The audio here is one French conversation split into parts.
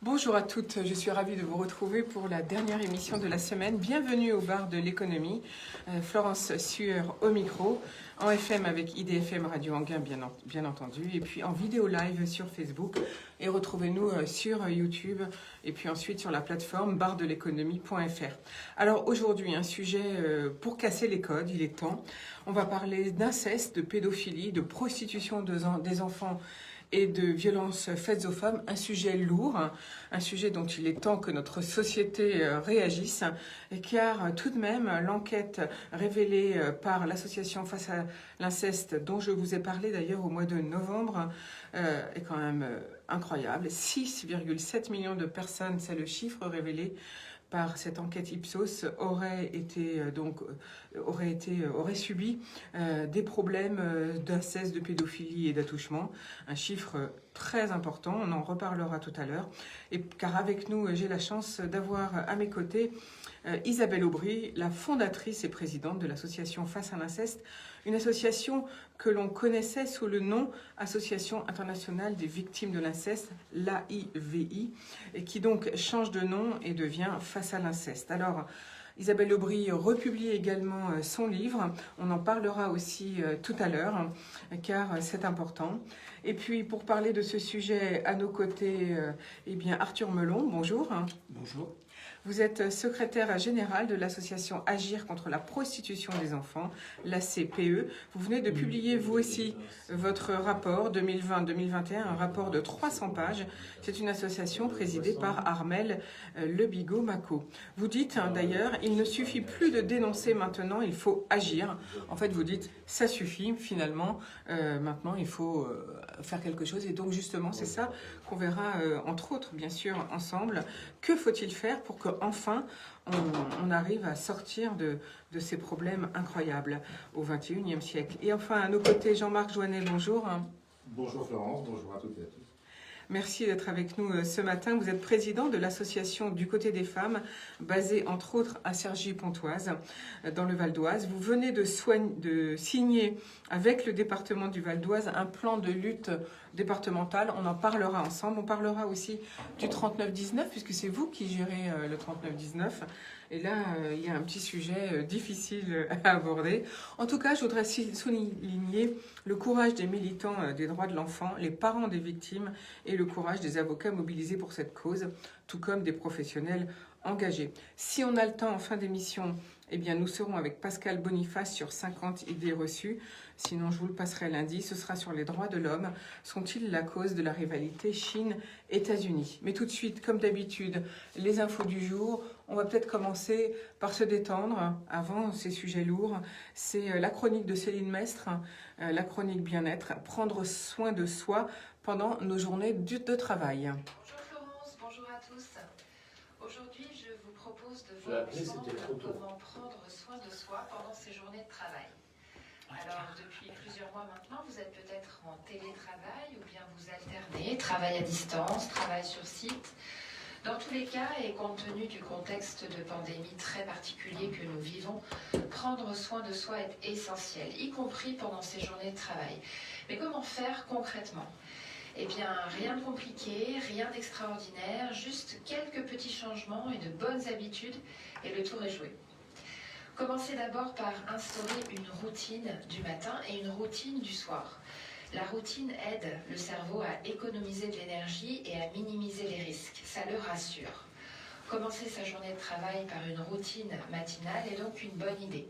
Bonjour à toutes, je suis ravie de vous retrouver pour la dernière émission de la semaine. Bienvenue au bar de l'économie. Florence Sueur au micro, en FM avec IDFM Radio Anguin bien entendu, et puis en vidéo live sur Facebook. Et retrouvez-nous sur YouTube et puis ensuite sur la plateforme bardeléconomie.fr. Alors aujourd'hui, un sujet pour casser les codes, il est temps. On va parler d'inceste, de pédophilie, de prostitution des enfants et de violences faites aux femmes, un sujet lourd, un sujet dont il est temps que notre société réagisse, car tout de même, l'enquête révélée par l'association Face à l'inceste, dont je vous ai parlé d'ailleurs au mois de novembre, est quand même incroyable. 6,7 millions de personnes, c'est le chiffre révélé par cette enquête Ipsos, auraient subi des problèmes d'inceste, de pédophilie et d'attouchement. Un chiffre très important, on en reparlera tout à l'heure. Car avec nous, j'ai la chance d'avoir à mes côtés Isabelle Aubry, la fondatrice et présidente de l'association Face à l'inceste, une association que l'on connaissait sous le nom Association internationale des victimes de l'inceste, l'AIVI, et qui donc change de nom et devient Face à l'inceste. Alors, Isabelle Aubry republie également son livre. On en parlera aussi tout à l'heure, car c'est important. Et puis, pour parler de ce sujet, à nos côtés, Arthur Melon, bonjour. Bonjour. Vous êtes secrétaire général de l'association Agir contre la prostitution des enfants, la CPE. Vous venez de publier, vous aussi, votre rapport 2020-2021, un rapport de 300 pages. C'est une association présidée par Armel Lebigot-Macot. Vous dites, d'ailleurs, il ne suffit plus de dénoncer maintenant, il faut agir. En fait, vous dites, ça suffit, finalement. Maintenant, il faut faire quelque chose. Et donc, justement, c'est ça qu'on verra, entre autres, bien sûr, ensemble. Que faut-il faire pour que enfin on arrive à sortir de ces problèmes incroyables au XXIe siècle? Et enfin, à nos côtés, Jean-Marc Joannet, bonjour. Bonjour Florence, bonjour à toutes et à tous. Merci d'être avec nous ce matin. Vous êtes président de l'association Du Côté des Femmes, basée entre autres à Cergy-Pontoise, dans le Val d'Oise. Vous venez de signer avec le département du Val d'Oise un plan de lutte départemental. On en parlera ensemble. On parlera aussi du 3919, puisque c'est vous qui gérez le 3919. Et là, il y a un petit sujet difficile à aborder. En tout cas, je voudrais souligner le courage des militants des droits de l'enfant, les parents des victimes et le courage des avocats mobilisés pour cette cause, tout comme des professionnels engagés. Si on a le temps en fin d'émission, nous serons avec Pascal Boniface sur 50 idées reçues. Sinon, je vous le passerai lundi. Ce sera sur les droits de l'homme. Sont-ils la cause de la rivalité Chine-États-Unis? Mais tout de suite, comme d'habitude, les infos du jour. On va peut-être commencer par se détendre avant ces sujets lourds. C'est la chronique de Céline Mestre, la chronique bien-être, prendre soin de soi pendant nos journées de travail. Bonjour Florence, bonjour à tous. Aujourd'hui, je vous propose de voir ensemble comment prendre soin de soi pendant ces journées de travail. Alors, depuis plusieurs mois maintenant, vous êtes peut-être en télétravail ou bien vous alternez, travail à distance, travail sur site. Dans tous les cas, et compte tenu du contexte de pandémie très particulier que nous vivons, prendre soin de soi est essentiel, y compris pendant ces journées de travail. Mais comment faire concrètement ? Eh bien, rien de compliqué, rien d'extraordinaire, juste quelques petits changements et de bonnes habitudes, et le tour est joué. Commencez d'abord par instaurer une routine du matin et une routine du soir. La routine aide le cerveau à économiser de l'énergie et à minimiser les risques. Ça le rassure. Commencer sa journée de travail par une routine matinale est donc une bonne idée.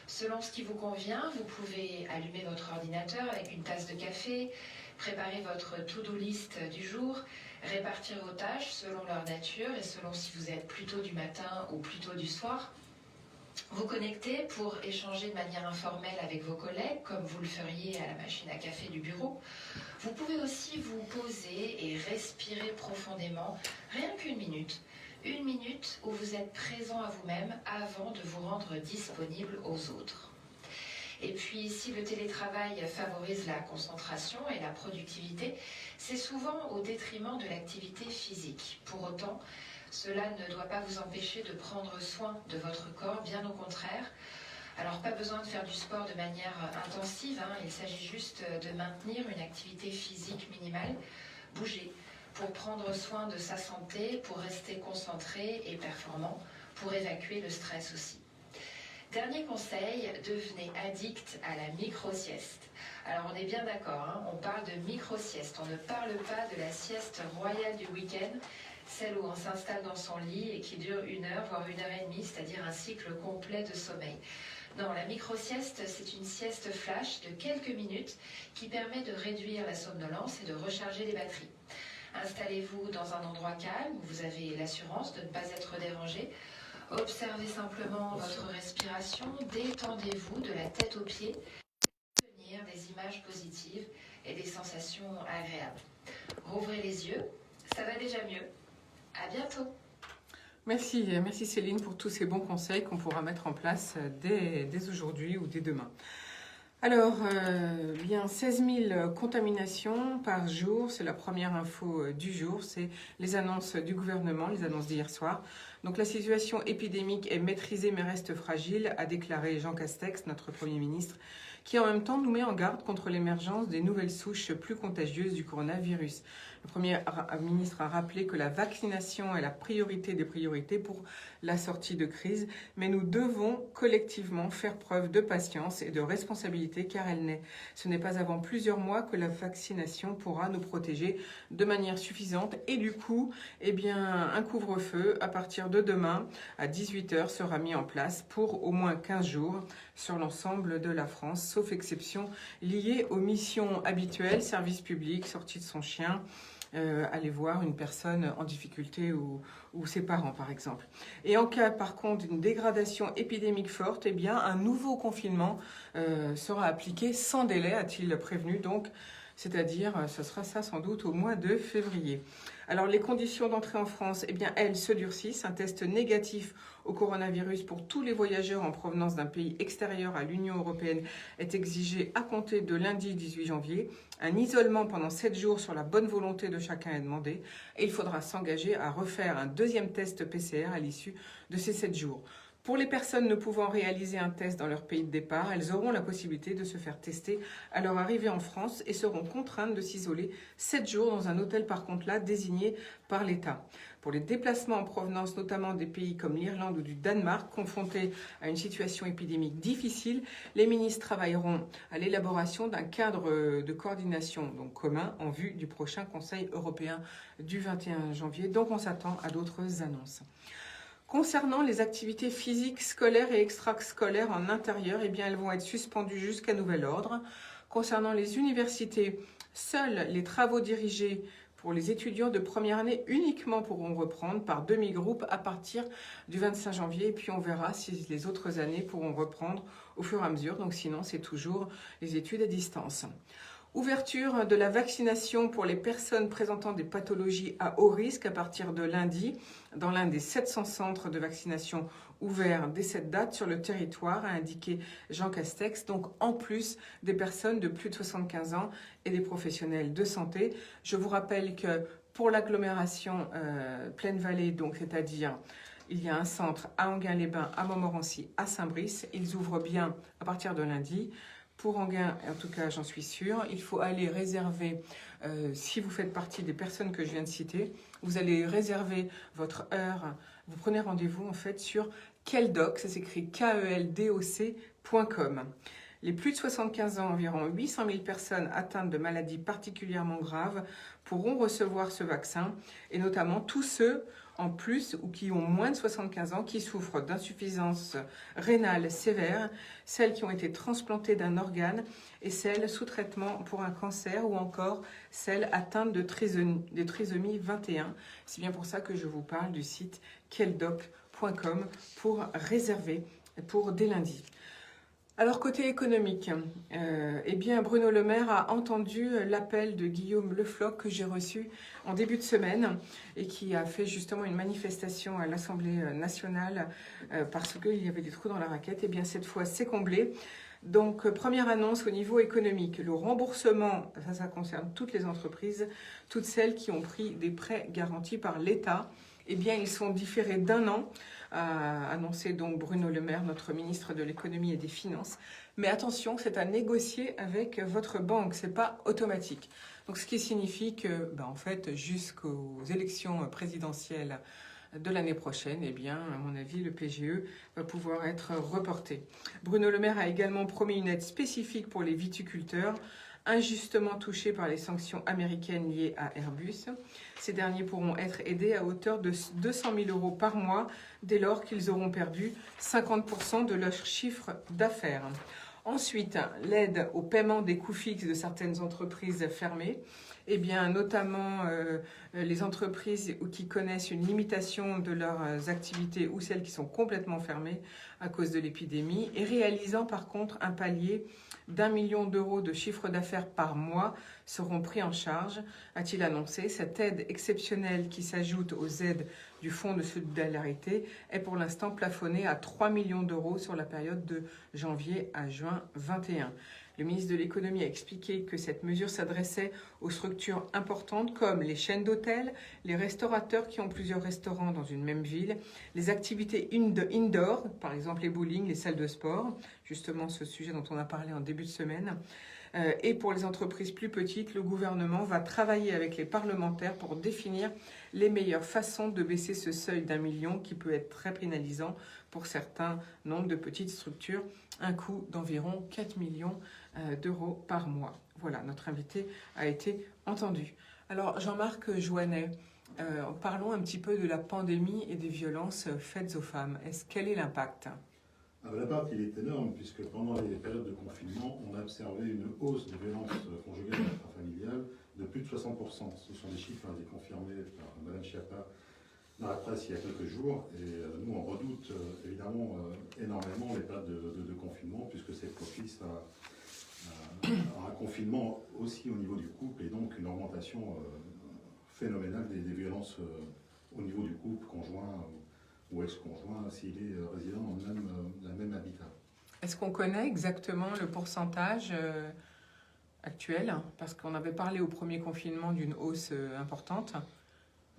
Selon ce qui vous convient, vous pouvez allumer votre ordinateur avec une tasse de café, préparer votre to-do list du jour, répartir vos tâches selon leur nature et selon si vous êtes plutôt du matin ou plutôt du soir. Vous connecter pour échanger de manière informelle avec vos collègues, comme vous le feriez à la machine à café du bureau. Vous pouvez aussi vous poser et respirer profondément, rien qu'une minute. Une minute où vous êtes présent à vous-même avant de vous rendre disponible aux autres. Et puis, si le télétravail favorise la concentration et la productivité, c'est souvent au détriment de l'activité physique. Pour autant, cela ne doit pas vous empêcher de prendre soin de votre corps, bien au contraire. Alors, pas besoin de faire du sport de manière intensive, il s'agit juste de maintenir une activité physique minimale. Bougez, pour prendre soin de sa santé, pour rester concentré et performant, pour évacuer le stress aussi. Dernier conseil, devenez addict à la micro-sieste. Alors on est bien d'accord, hein, on parle de micro-sieste, on ne parle pas de la sieste royale du week-end, celle où on s'installe dans son lit et qui dure 1 heure, voire 1h30, c'est-à-dire un cycle complet de sommeil. Non, la micro-sieste, c'est une sieste flash de quelques minutes qui permet de réduire la somnolence et de recharger les batteries. Installez-vous dans un endroit calme où vous avez l'assurance de ne pas être dérangé. Observez simplement votre respiration, détendez-vous de la tête aux pieds, obtenir des images positives et des sensations agréables. Rouvrez les yeux, ça va déjà mieux. À bientôt. Merci Céline pour tous ces bons conseils qu'on pourra mettre en place dès aujourd'hui ou dès demain. Alors, bien 16 000 contaminations par jour, c'est la première info du jour, c'est les annonces du gouvernement, les annonces d'hier soir. Donc la situation épidémique est maîtrisée mais reste fragile, a déclaré Jean Castex, notre Premier ministre, qui en même temps nous met en garde contre l'émergence des nouvelles souches plus contagieuses du coronavirus. Le Premier ministre a rappelé que la vaccination est la priorité des priorités pour la sortie de crise, mais nous devons collectivement faire preuve de patience et de responsabilité car ce n'est pas avant plusieurs mois que la vaccination pourra nous protéger de manière suffisante et du coup, un couvre-feu à partir de demain à 18h sera mis en place pour au moins 15 jours sur l'ensemble de la France, sauf exception liée aux missions habituelles, service public, sortie de son chien, aller voir une personne en difficulté ou ses parents par exemple. Et en cas par contre d'une dégradation épidémique forte, un nouveau confinement sera appliqué sans délai, a-t-il prévenu, donc c'est-à-dire ce sera ça sans doute au mois de février. Alors les conditions d'entrée en France, elles se durcissent. Un test négatif au coronavirus pour tous les voyageurs en provenance d'un pays extérieur à l'Union européenne est exigé à compter de lundi 18 janvier. Un isolement pendant 7 jours sur la bonne volonté de chacun est demandé et il faudra s'engager à refaire un deuxième test PCR à l'issue de ces 7 jours. Pour les personnes ne pouvant réaliser un test dans leur pays de départ, elles auront la possibilité de se faire tester à leur arrivée en France et seront contraintes de s'isoler 7 jours dans un hôtel par contre là désigné par l'État. Pour les déplacements en provenance notamment des pays comme l'Irlande ou du Danemark, confrontés à une situation épidémique difficile, les ministres travailleront à l'élaboration d'un cadre de coordination donc commun en vue du prochain Conseil européen du 21 janvier. Donc on s'attend à d'autres annonces. Concernant les activités physiques, scolaires et extrascolaires en intérieur, elles vont être suspendues jusqu'à nouvel ordre. Concernant les universités, seuls les travaux dirigés pour les étudiants de première année uniquement pourront reprendre par demi-groupe à partir du 25 janvier. Et puis on verra si les autres années pourront reprendre au fur et à mesure. Donc sinon, c'est toujours les études à distance. Ouverture de la vaccination pour les personnes présentant des pathologies à haut risque à partir de lundi dans l'un des 700 centres de vaccination ouverts dès cette date sur le territoire, a indiqué Jean Castex, donc en plus des personnes de plus de 75 ans et des professionnels de santé. Je vous rappelle que pour l'agglomération Plaine-Vallée, donc c'est-à-dire il y a un centre à Enghien-les-Bains, à Montmorency, à Saint-Brice, ils ouvrent bien à partir de lundi. Pour Enghien, en tout cas, j'en suis sûre, il faut aller réserver, si vous faites partie des personnes que je viens de citer, vous allez réserver votre heure, vous prenez rendez-vous en fait sur Keldoc, ça s'écrit KELDOC.com. Les plus de 75 ans, environ 800 000 personnes atteintes de maladies particulièrement graves pourront recevoir ce vaccin, et notamment tous ceux en plus ou qui ont moins de 75 ans, qui souffrent d'insuffisance rénale sévère, celles qui ont été transplantées d'un organe et celles sous traitement pour un cancer ou encore celles atteintes de trisomie 21. C'est bien pour ça que je vous parle du site keldoc.com pour réserver pour dès lundi. Alors, côté économique, Bruno Le Maire a entendu l'appel de Guillaume Le Floch que j'ai reçu en début de semaine et qui a fait justement une manifestation à l'Assemblée nationale parce qu'il y avait des trous dans la raquette. Cette fois, c'est comblé. Donc, première annonce au niveau économique. Le remboursement, ça concerne toutes les entreprises, toutes celles qui ont pris des prêts garantis par l'État eh bien, ils sont différés d'1 an, a annoncé donc Bruno Le Maire, notre ministre de l'économie et des finances. Mais attention, c'est à négocier avec votre banque, c'est pas automatique. Donc, ce qui signifie que, en fait, jusqu'aux élections présidentielles de l'année prochaine, eh bien, à mon avis, le PGE va pouvoir être reporté. Bruno Le Maire a également promis une aide spécifique pour les viticulteurs, injustement touchés par les sanctions américaines liées à Airbus. Ces derniers pourront être aidés à hauteur de 200 000 € par mois dès lors qu'ils auront perdu 50% de leur chiffre d'affaires. Ensuite, l'aide au paiement des coûts fixes de certaines entreprises fermées, eh bien, notamment les entreprises qui connaissent une limitation de leurs activités ou celles qui sont complètement fermées à cause de l'épidémie, et réalisant par contre un palier d'1 million d'euros de chiffre d'affaires par mois seront pris en charge, a-t-il annoncé. Cette aide exceptionnelle qui s'ajoute aux aides du Fonds de solidarité est pour l'instant plafonnée à 3 millions d'euros sur la période de janvier à juin 2021. Le ministre de l'économie a expliqué que cette mesure s'adressait aux structures importantes comme les chaînes d'hôtels, les restaurateurs qui ont plusieurs restaurants dans une même ville, les activités indoor, par exemple les bowling, les salles de sport, justement ce sujet dont on a parlé en début de semaine. Et pour les entreprises plus petites, le gouvernement va travailler avec les parlementaires pour définir les meilleures façons de baisser ce seuil d'1 million qui peut être très pénalisant pour certains nombres de petites structures, un coût d'environ 4 millions d'euros par mois. Voilà, notre invité a été entendu. Alors Jean-Marc Jouannet, parlons un petit peu de la pandémie et des violences faites aux femmes. Quel est l'impact ? L'impact, il est énorme, puisque pendant les périodes de confinement, on a observé une hausse des violences conjugales et intrafamiliales de plus de 60%. Ce sont des chiffres confirmés par Mme Schiappa dans la presse il y a quelques jours. Et nous, on redoute évidemment énormément les périodes de confinement, puisque c'est propice à un confinement aussi au niveau du couple, et donc une augmentation phénoménale des violences au niveau du couple, conjoint ou ex-conjoint, s'il est résident dans le même habitat. Est-ce qu'on connaît exactement le pourcentage actuel ? Parce qu'on avait parlé au premier confinement d'une hausse importante.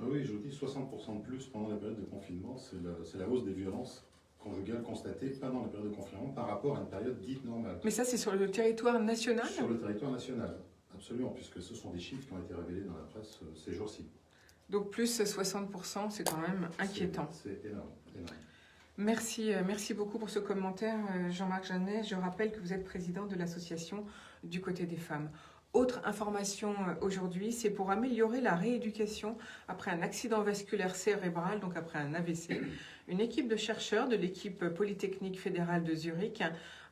Oui, je vous dis 60% de plus pendant la période de confinement, c'est la hausse des violences conjugales constatées pendant la période de confinement par rapport à une période dite normale. Mais ça, c'est sur le territoire national ? Sur le territoire national, absolument, puisque ce sont des chiffres qui ont été révélés dans la presse ces jours-ci. Donc plus 60%, c'est quand même inquiétant. C'est énorme, énorme. Merci beaucoup pour ce commentaire, Jean-Marc Jouannet. Je rappelle que vous êtes président de l'association du côté des femmes. Autre information aujourd'hui, c'est pour améliorer la rééducation après un accident vasculaire cérébral, donc après un AVC. Une équipe de chercheurs de l'équipe Polytechnique fédérale de Zurich,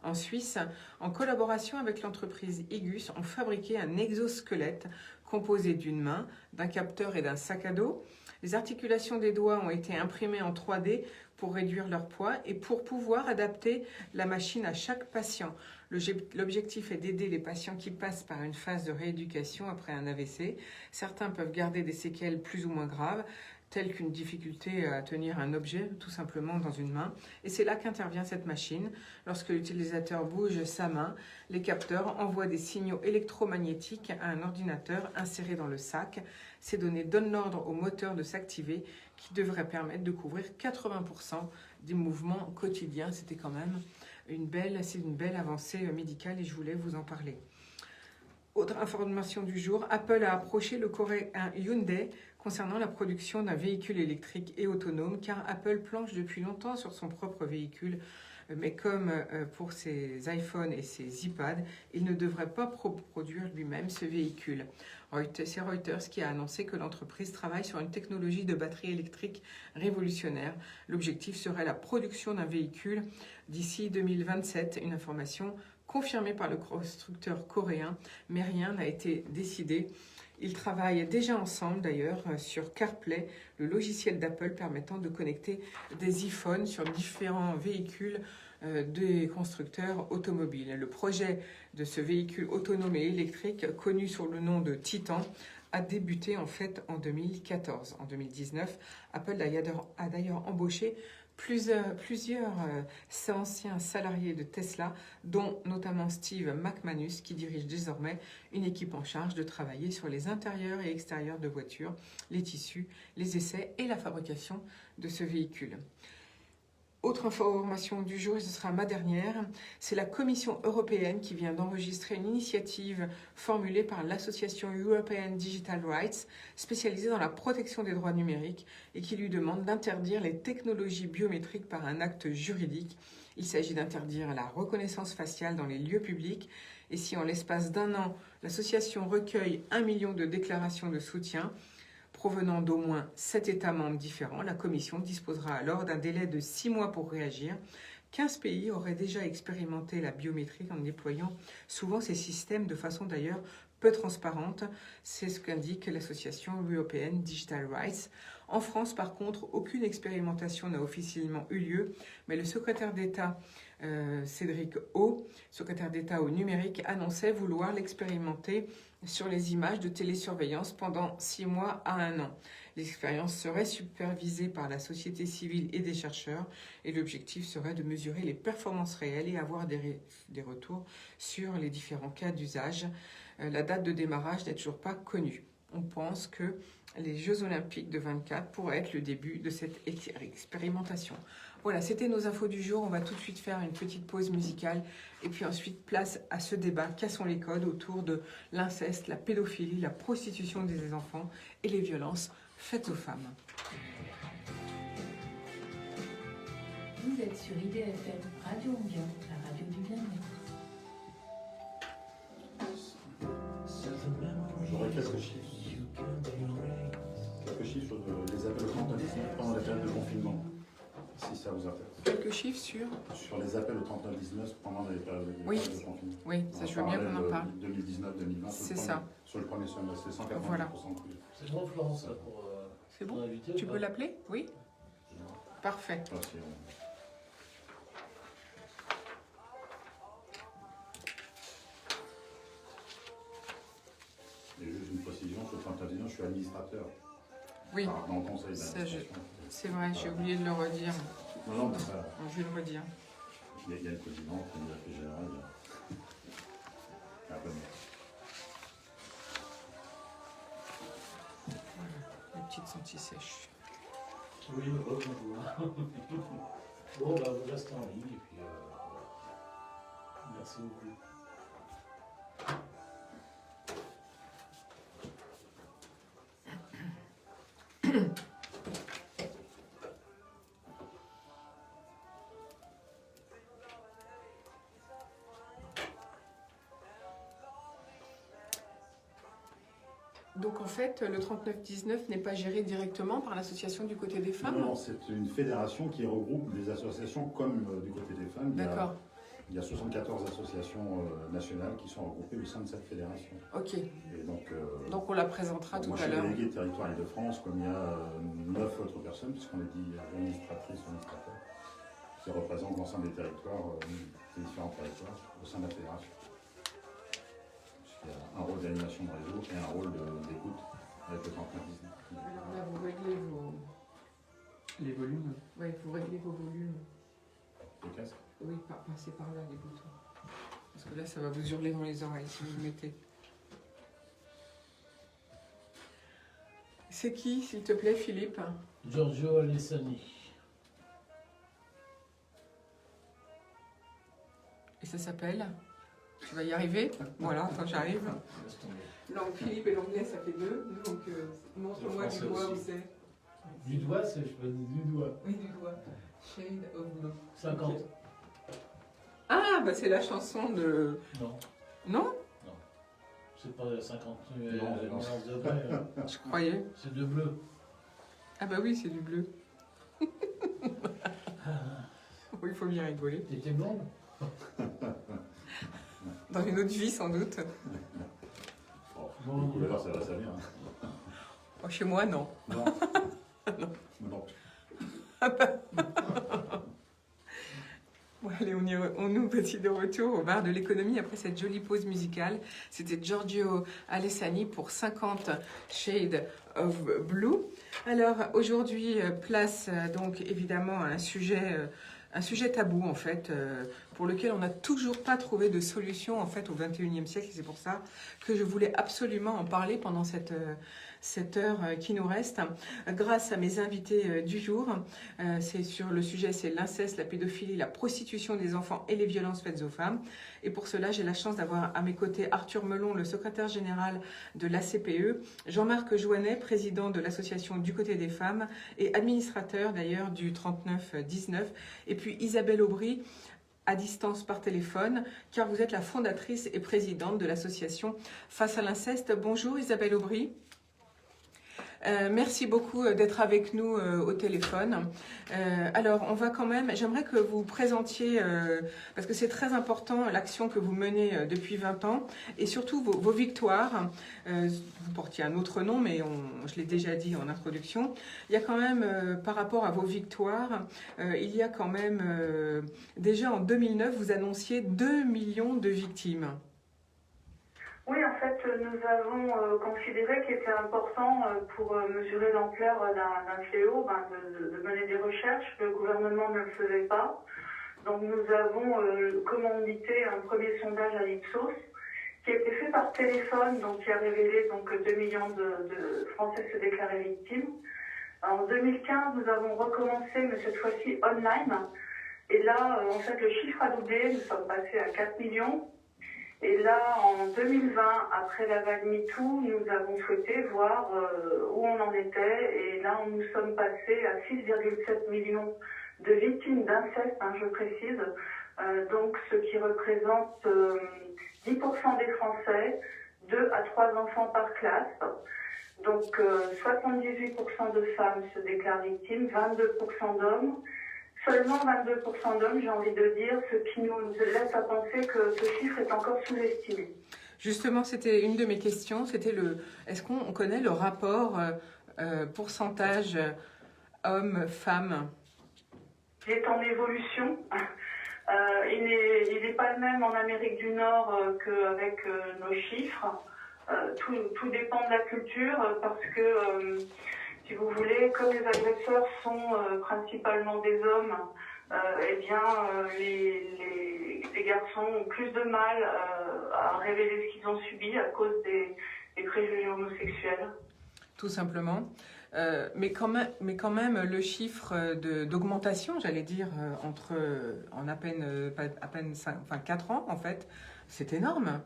en Suisse, en collaboration avec l'entreprise Igus, ont fabriqué un exosquelette composé d'une main, d'un capteur et d'un sac à dos. Les articulations des doigts ont été imprimées en 3D pour réduire leur poids et pour pouvoir adapter la machine à chaque patient. L'objectif est d'aider les patients qui passent par une phase de rééducation après un AVC. Certains peuvent garder des séquelles plus ou moins graves, telles qu'une difficulté à tenir un objet tout simplement dans une main. Et c'est là qu'intervient cette machine. Lorsque l'utilisateur bouge sa main, les capteurs envoient des signaux électromagnétiques à un ordinateur inséré dans le sac. Ces données donnent l'ordre au moteur de s'activer, qui devrait permettre de couvrir 80% des mouvements quotidiens. C'était quand même une belle avancée médicale et je voulais vous en parler. Autre information du jour, Apple a approché le coréen Hyundai concernant la production d'un véhicule électrique et autonome, car Apple planche depuis longtemps sur son propre véhicule, mais comme pour ses iPhones et ses iPads, il ne devrait pas produire lui-même ce véhicule. C'est Reuters qui a annoncé que l'entreprise travaille sur une technologie de batterie électrique révolutionnaire. L'objectif serait la production d'un véhicule d'ici 2027, une information confirmée par le constructeur coréen, mais rien n'a été décidé. Ils travaillent déjà ensemble d'ailleurs sur CarPlay, le logiciel d'Apple permettant de connecter des iPhones sur différents véhicules des constructeurs automobiles. Le projet de ce véhicule autonome et électrique, connu sous le nom de Titan, a débuté en fait en 2014. En 2019, Apple a d'ailleurs embauché Plusieurs anciens salariés de Tesla, dont notamment Steve McManus, qui dirige désormais une équipe en charge de travailler sur les intérieurs et extérieurs de voitures, les tissus, les essais et la fabrication de ce véhicule. Autre information du jour, et ce sera ma dernière, c'est la Commission européenne qui vient d'enregistrer une initiative formulée par l'association European Digital Rights, spécialisée dans la protection des droits numériques, et qui lui demande d'interdire les technologies biométriques par un acte juridique. Il s'agit d'interdire la reconnaissance faciale dans les lieux publics, et si en l'espace d'1 an, l'association recueille 1 million de déclarations de soutien, provenant d'au moins 7 États membres différents, la Commission disposera alors d'un délai de 6 mois pour réagir. 15 pays auraient déjà expérimenté la biométrie en déployant souvent ces systèmes de façon d'ailleurs peu transparente. C'est ce qu'indique l'association European Digital Rights. En France, par contre, aucune expérimentation n'a officiellement eu lieu, mais le secrétaire d'État Cédric O, secrétaire d'État au numérique, annonçait vouloir l'expérimenter sur les images de télésurveillance pendant 6 mois à 1 an. L'expérience serait supervisée par la société civile et des chercheurs et l'objectif serait de mesurer les performances réelles et avoir des retours sur les différents cas d'usage. La date de démarrage n'est toujours pas connue. On pense que les Jeux Olympiques de 24 pourraient être le début de cette expérimentation. Voilà, c'était nos infos du jour. On va tout de suite faire une petite pause musicale et puis ensuite place à ce débat. Cassons les codes autour de l'inceste, la pédophilie, la prostitution des enfants et les violences faites aux femmes. Vous êtes sur IDFM, Radio Ambiance, la radio du bien-être. J'aurais quelques chiffres. Quelques chiffres des appels au 3919 pendant la période de confinement, si ça vous intéresse. Quelques chiffres Sur les appels au 3919 pendant les périodes de confinement. Oui, ça je veux bien qu'on en parle. 2019-2020, c'est ça. Sur le premier semestre, c'est 180% Voilà. de plus. C'est bon, Florence, ça, pour C'est bon? inviter, Tu peux l'appeler? Oui? Parfait. Enfin, si on- Et juste une précision, sur le 3919, je suis administrateur. Oui, Dans le conseil Ça, d'administration. c'est vrai, j'ai oublié de le redire. Non, mais ça, Je vais le redire. il y a le président, il y a le général, il y a un peu de- Les petites anti-sèches. Oui, bonjour. Bon, bah, vous restez en ligne et puis voilà. Merci beaucoup. Donc en fait, le 3919 n'est pas géré directement par l'association du côté des femmes? Non, c'est une fédération qui regroupe des associations comme du côté des femmes. D'accord, Il y a 74 associations nationales qui sont regroupées au sein de cette fédération. ok. Et Donc on la présentera tout moi, à je suis l'heure. délégué territoire Île-de-France, comme il y a 9 autres personnes, puisqu'on est dit administratrices ou administrateurs, qui représentent l'ensemble des territoires, des différents territoires, au sein de la fédération. Il y a un rôle d'animation de réseau et un rôle d'écoute avec le 3919. Alors là, vous réglez Les volumes. Ouais, vous réglez vos volumes. Le casque. Oui, passez par là les boutons. Parce que là, ça va vous hurler dans les oreilles si vous le mettez. C'est qui, s'il te plaît, Philippe? Giorgio Alessani. Et ça s'appelle? Tu vas y arriver? Voilà, attends, j'arrive. Laisse tomber. Donc Philippe et l'anglais, ça fait 2. Donc montre-moi du Le doigt français où aussi. c'est. Du doigt, c'est, je peux dire du doigt. Oui, du doigt. Shade of Blue. 50. Ok. Ah, bah c'est la chanson de... Non, Non? c'est pas 50 Non, non. degrés. Je croyais. C'est de bleu. Ah bah oui, c'est du bleu. Oui, il faut bien rigoler. T'étais blonde? Dans une autre vie, sans doute. Bon, les couleurs, ça va, ça vient. Oh, chez moi, non. Non. Non. Non. Ouais. Allez, on nous petit de retour au bar de l'économie après cette jolie pause musicale. C'était Giorgio Alessani pour 50 Shades of Blue. Alors aujourd'hui, place donc évidemment à un sujet tabou en fait, pour lequel on n'a toujours pas trouvé de solution en fait au XXIe siècle. C'est pour ça que je voulais absolument en parler pendant cette heure qui nous reste, grâce à mes invités du jour. C'est sur le sujet, c'est l'inceste, la pédophilie, la prostitution des enfants et les violences faites aux femmes. Et pour cela, j'ai la chance d'avoir à mes côtés Arthur Melon, le secrétaire général de l'ACPE, Jean-Marc Jouanet, président de l'association Du Côté des Femmes et administrateur d'ailleurs du 3919, et puis Isabelle Aubry, à distance par téléphone, car vous êtes la fondatrice et présidente de l'association Face à l'inceste. Bonjour Isabelle Aubry. Merci beaucoup d'être avec nous au téléphone. Alors, on va quand même, j'aimerais que vous présentiez, parce que c'est très important, l'action que vous menez depuis 20 ans, et surtout vos victoires. Vous portiez un autre nom, mais je l'ai déjà dit en introduction. Il y a quand même, par rapport à vos victoires, il y a quand même, déjà en 2009, vous annonciez 2 millions de victimes. Oui, en fait, nous avons considéré qu'il était important pour mesurer l'ampleur d'un fléau, de mener des recherches. Le gouvernement ne le faisait pas. Donc nous avons commandité un premier sondage à l'Ipsos qui a été fait par téléphone, donc qui a révélé que 2 millions de Français se déclaraient victimes. En 2015, nous avons recommencé, mais cette fois-ci online. Et là, en fait, le chiffre a doublé. Nous sommes passés à 4 millions. Et là, en 2020, après la vague MeToo, nous avons souhaité voir où on en était. Et là, nous sommes passés à 6,7 millions de victimes d'inceste, je précise. Donc, ce qui représente 10% des Français, 2 à 3 enfants par classe. Donc, 78% de femmes se déclarent victimes, 22% d'hommes. Seulement 22% d'hommes, j'ai envie de dire, ce qui nous laisse à penser que ce chiffre est encore sous-estimé. Justement, c'était une de mes questions, c'était est-ce qu'on connaît le rapport pourcentage hommes-femmes? Il est en évolution. Il n'est pas le même en Amérique du Nord qu'avec nos chiffres. Tout dépend de la culture parce que... si vous voulez, comme les agresseurs sont principalement des hommes, les garçons ont plus de mal à révéler ce qu'ils ont subi à cause des préjugés homosexuels. Tout simplement. Mais quand même, le chiffre d'augmentation, j'allais dire, en à peine 4 ans, en fait, c'est énorme.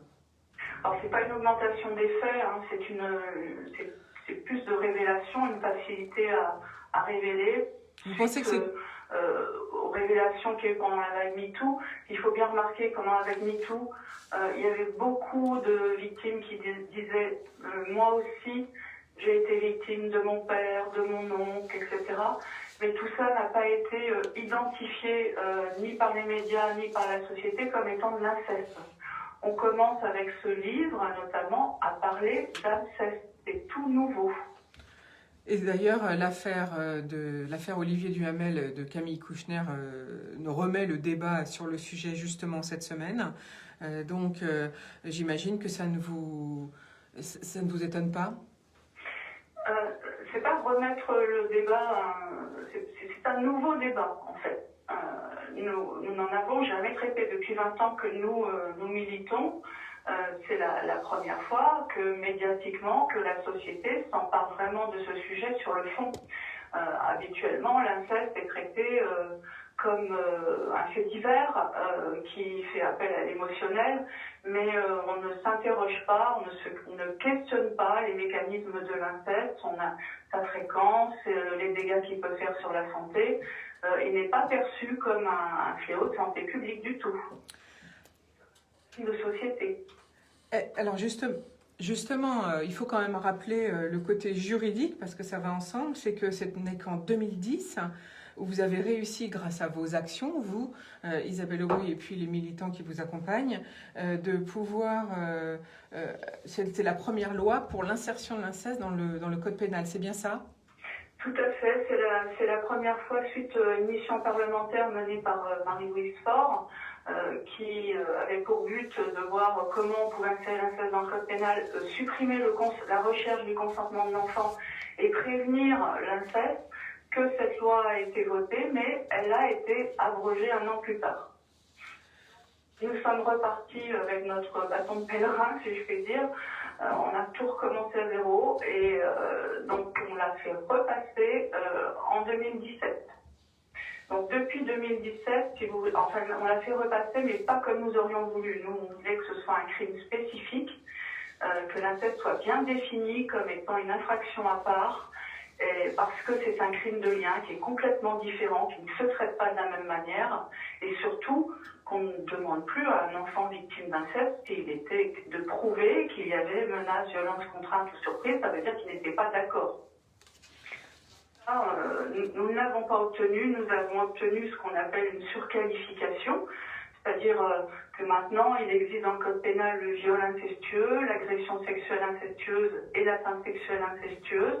Alors, c'est pas une augmentation des faits, c'est plus de révélation, une facilité à révéler. Vous pensez que c'est... aux révélations qu'il y a eu pendant la vague MeToo, il faut bien remarquer qu'avant la vague MeToo, il y avait beaucoup de victimes qui disaient moi aussi, j'ai été victime de mon père, de mon oncle, etc. Mais tout ça n'a pas été identifié ni par les médias, ni par la société comme étant de l'inceste. On commence avec ce livre, notamment, à parler d'inceste. C'est tout nouveau. Et d'ailleurs, l'affaire Olivier Duhamel de Camille Kouchner nous remet le débat sur le sujet justement cette semaine. Donc, j'imagine que ça ne vous étonne pas? C'est pas remettre le débat, c'est un nouveau débat en fait. Nous n'en avons jamais traité depuis 20 ans que nous militons. C'est la première fois que médiatiquement, que la société s'empare vraiment de ce sujet sur le fond. Habituellement, l'inceste est traité comme un fait divers qui fait appel à l'émotionnel, mais on ne s'interroge pas, on ne questionne pas les mécanismes de l'inceste, sa fréquence, les dégâts qu'il peut faire sur la santé. Il n'est pas perçu comme un fléau de santé publique du tout. De société. Alors justement, il faut quand même rappeler le côté juridique parce que ça va ensemble, c'est que ce n'est qu'en 2010 où vous avez réussi grâce à vos actions, vous, Isabelle Aubry et puis les militants qui vous accompagnent, de pouvoir, c'était la première loi pour l'insertion de l'inceste dans le code pénal, c'est bien ça? Tout à fait, c'est la première fois suite à une mission parlementaire menée par Marie-Louise Faure, qui avait pour but de voir comment on pouvait insérer l'inceste dans le code pénal, supprimer la recherche du consentement de l'enfant et prévenir l'inceste, que cette loi a été votée, mais elle a été abrogée un an plus tard. Nous sommes repartis avec notre bâton de pèlerin, si je puis dire. On a tout recommencé à zéro et donc on l'a fait repasser en 2017. Donc depuis 2017, si vous, enfin on l'a fait repasser, mais pas comme nous aurions voulu. Nous, on voulait que ce soit un crime spécifique, que l'inceste soit bien défini comme étant une infraction à part, parce que c'est un crime de lien qui est complètement différent, qui ne se traite pas de la même manière, et surtout qu'on ne demande plus à un enfant victime d'inceste s'il était de prouver qu'il y avait menace, violence, contrainte ou surprise, ça veut dire qu'il n'était pas d'accord. Nous ne l'avons pas obtenu, nous avons obtenu ce qu'on appelle une surqualification, c'est-à-dire que maintenant il existe dans le code pénal le viol incestueux, l'agression sexuelle incestueuse et l'atteinte sexuelle incestueuse.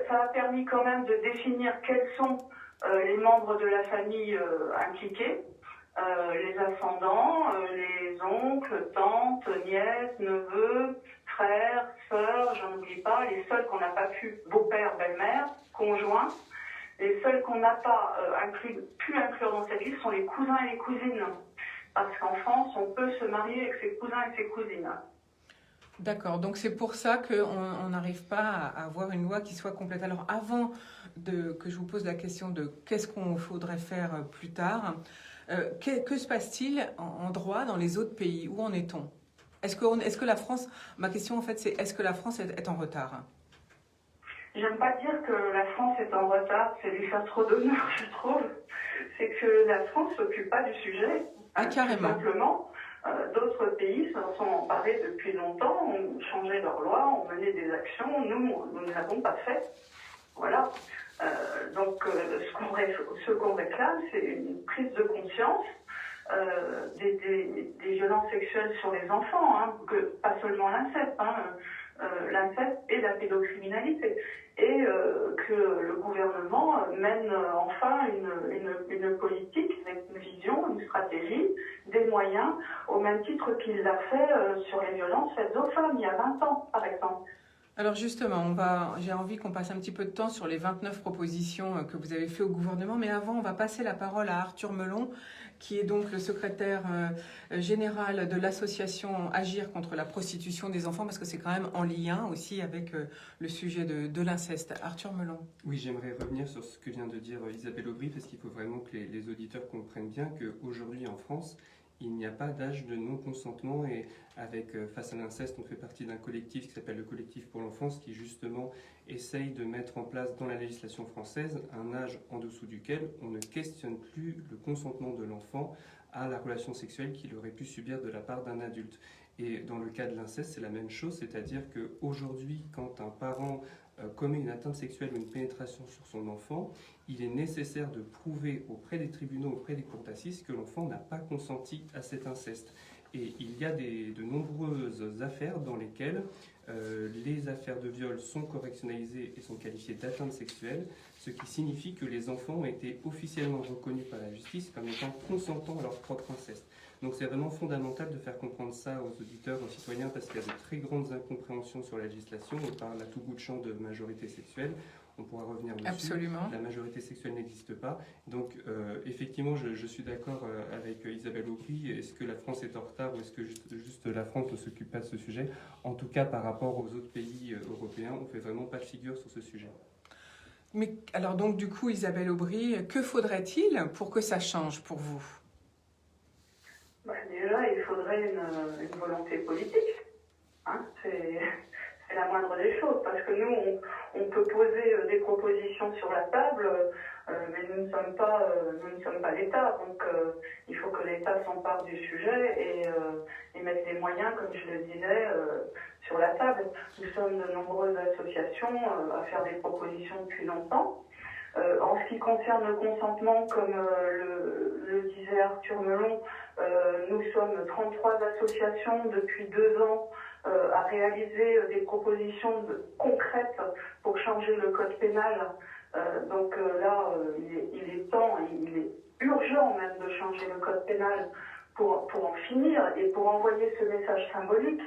Ça a permis quand même de définir quels sont les membres de la famille impliqués, les ascendants, les oncles, tantes, nièces, neveux, frères, sœurs, j'en oublie pas, les seuls qu'on n'a pas pu, beau-père, belle-mère, conjoints, les seuls qu'on n'a pas pu inclure dans cette liste sont les cousins et les cousines. Parce qu'en France, on peut se marier avec ses cousins et ses cousines. D'accord, donc c'est pour ça qu'on n'arrive pas à avoir une loi qui soit complète. Alors avant que je vous pose la question de qu'est-ce qu'on faudrait faire plus tard, que se passe-t-il en droit dans les autres pays? Où en est-on? Est-ce que la France, ma question en fait c'est est-ce que la France est en retard? J'aime pas dire que la France est en retard, c'est lui faire trop d'honneur je trouve. C'est que la France s'occupe pas du sujet. Ah carrément. Tout simplement. D'autres pays s'en sont emparés depuis longtemps, ont changé leurs lois, ont mené des actions. Nous ne l'avons pas fait. Voilà. Donc, ce qu'on réclame, c'est une prise de conscience des violences sexuelles sur les enfants, hein, pas seulement l'inceste, l'inceste et la pédocriminalité. Et que le gouvernement mène enfin une politique avec une vision, une stratégie, des moyens, au même titre qu'il l'a fait sur les violences faites aux femmes il y a 20 ans, par exemple. Alors justement, j'ai envie qu'on passe un petit peu de temps sur les 29 propositions que vous avez fait au gouvernement, mais avant, on va passer la parole à Arthur Melon, qui est donc le secrétaire général de l'association Agir contre la prostitution des enfants, parce que c'est quand même en lien aussi avec le sujet de l'inceste. Arthur Melon. Oui, j'aimerais revenir sur ce que vient de dire Isabelle Aubry, parce qu'il faut vraiment que les auditeurs comprennent bien qu'aujourd'hui en France, il n'y a pas d'âge de non-consentement et face à l'inceste, on fait partie d'un collectif qui s'appelle le Collectif pour l'enfance qui justement essaye de mettre en place dans la législation française un âge en dessous duquel on ne questionne plus le consentement de l'enfant à la relation sexuelle qu'il aurait pu subir de la part d'un adulte. Et dans le cas de l'inceste, c'est la même chose, c'est-à-dire qu'aujourd'hui, quand un parent commet une atteinte sexuelle ou une pénétration sur son enfant, il est nécessaire de prouver auprès des tribunaux, auprès des cours d'assises, que l'enfant n'a pas consenti à cet inceste. Et il y a de nombreuses affaires dans lesquelles les affaires de viol sont correctionnalisées et sont qualifiées d'atteinte sexuelle, ce qui signifie que les enfants ont été officiellement reconnus par la justice comme étant consentants à leur propre inceste. Donc c'est vraiment fondamental de faire comprendre ça aux auditeurs, aux citoyens, parce qu'il y a de très grandes incompréhensions sur la législation. On parle à tout bout de champ de majorité sexuelle. On pourra revenir dessus. Absolument. La majorité sexuelle n'existe pas. Donc, effectivement, je suis d'accord avec Isabelle Aubry. Est-ce que la France est en retard ou est-ce que juste la France ne s'occupe pas de ce sujet? En tout cas, par rapport aux autres pays européens, on ne fait vraiment pas de figure sur ce sujet. Mais alors donc, du coup, Isabelle Aubry, que faudrait-il pour que ça change pour vous? Déjà, il faudrait une volonté politique. Hein, c'est la moindre des choses, parce que nous, on peut poser des propositions sur la table, mais nous ne sommes pas l'État, donc il faut que l'État s'empare du sujet et mette des moyens, comme je le disais, sur la table. Nous sommes de nombreuses associations à faire des propositions depuis longtemps. En ce qui concerne le consentement, comme le disait Arthur Melon, nous sommes 33 associations depuis 2 ans à réaliser des propositions concrètes pour changer le code pénal. Donc là, il est temps, il est urgent même de changer le code pénal pour en finir et pour envoyer ce message symbolique.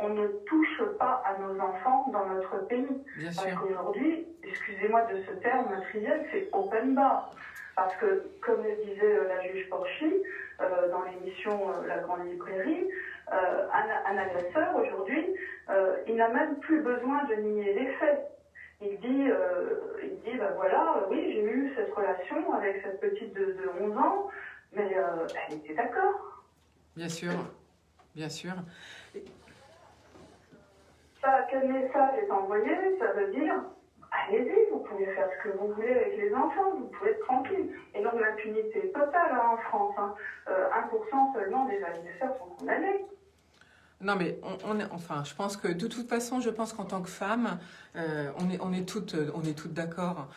On ne touche pas à nos enfants dans notre pays. Bien Parce sûr. qu'aujourd'hui, excusez-moi de ce terme trivial, c'est open bar. Parce que, comme le disait la juge Porchy dans l'émission La Grande Librairie, un agresseur aujourd'hui, il n'a même plus besoin de nier les faits. Il dit ben voilà, oui, j'ai eu cette relation avec cette petite de 11 ans, mais elle était d'accord. Bien sûr, bien sûr. Ça, quel message est envoyé? Ça veut dire, allez-y, vous pouvez faire ce que vous voulez avec les enfants, vous pouvez être tranquille. Et donc l'impunité totale en France. 1% seulement des agresseurs sont condamnés. Non, mais enfin, je pense que de toute façon, je pense qu'en tant que femme, on est toutes d'accord.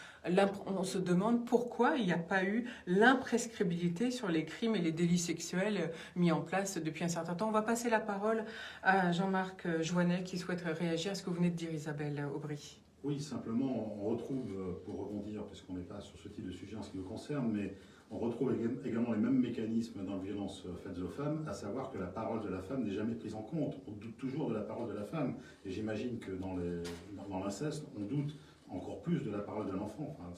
On se demande pourquoi il n'y a pas eu l'imprescriptibilité sur les crimes et les délits sexuels mis en place depuis un certain temps. On va passer la parole à Jean-Marc Joannet qui souhaite réagir à ce que vous venez de dire, Isabelle Aubry. Oui, simplement, on retrouve, pour rebondir, puisqu'on n'est pas sur ce type de sujet en ce qui nous concerne, mais on retrouve également les mêmes mécanismes dans les violences faites aux femmes, à savoir que la parole de la femme n'est jamais prise en compte. On doute toujours de la parole de la femme. Et j'imagine que dans l'inceste, on doute encore plus de la parole de l'enfant. Enfin,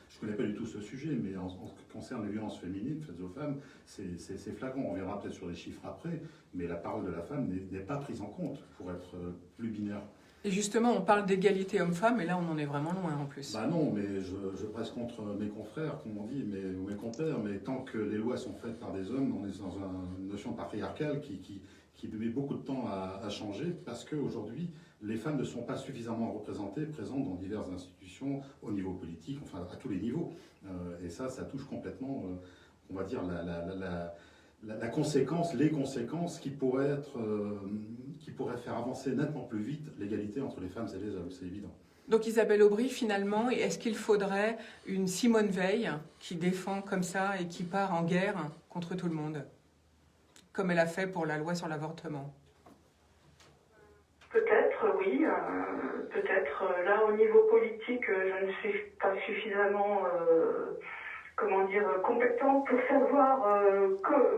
je ne connais pas du tout ce sujet, mais en ce qui concerne les violences féminines faites aux femmes, c'est flagrant. On verra peut-être sur les chiffres après, mais la parole de la femme n'est pas prise en compte pour être plus binaire. Et justement, on parle d'égalité homme-femme, et là, on en est vraiment loin en plus. Bah non, mais je presse contre mes confrères, comme on dit, ou mes compères, mais tant que les lois sont faites par des hommes, on est dans une notion patriarcale qui met beaucoup de temps à changer, parce qu'aujourd'hui, les femmes ne sont pas suffisamment représentées, présentes dans diverses institutions, au niveau politique, enfin à tous les niveaux. Et ça touche complètement, on va dire, la conséquence, les conséquences qui pourraient faire avancer nettement plus vite l'égalité entre les femmes et les hommes, c'est évident. Donc Isabelle Aubry, finalement, est-ce qu'il faudrait une Simone Veil qui défend comme ça et qui part en guerre contre tout le monde, comme elle a fait pour la loi sur l'avortement? Peut-être, oui. Peut-être. Là, au niveau politique, je ne suis pas suffisamment... compétente pour savoir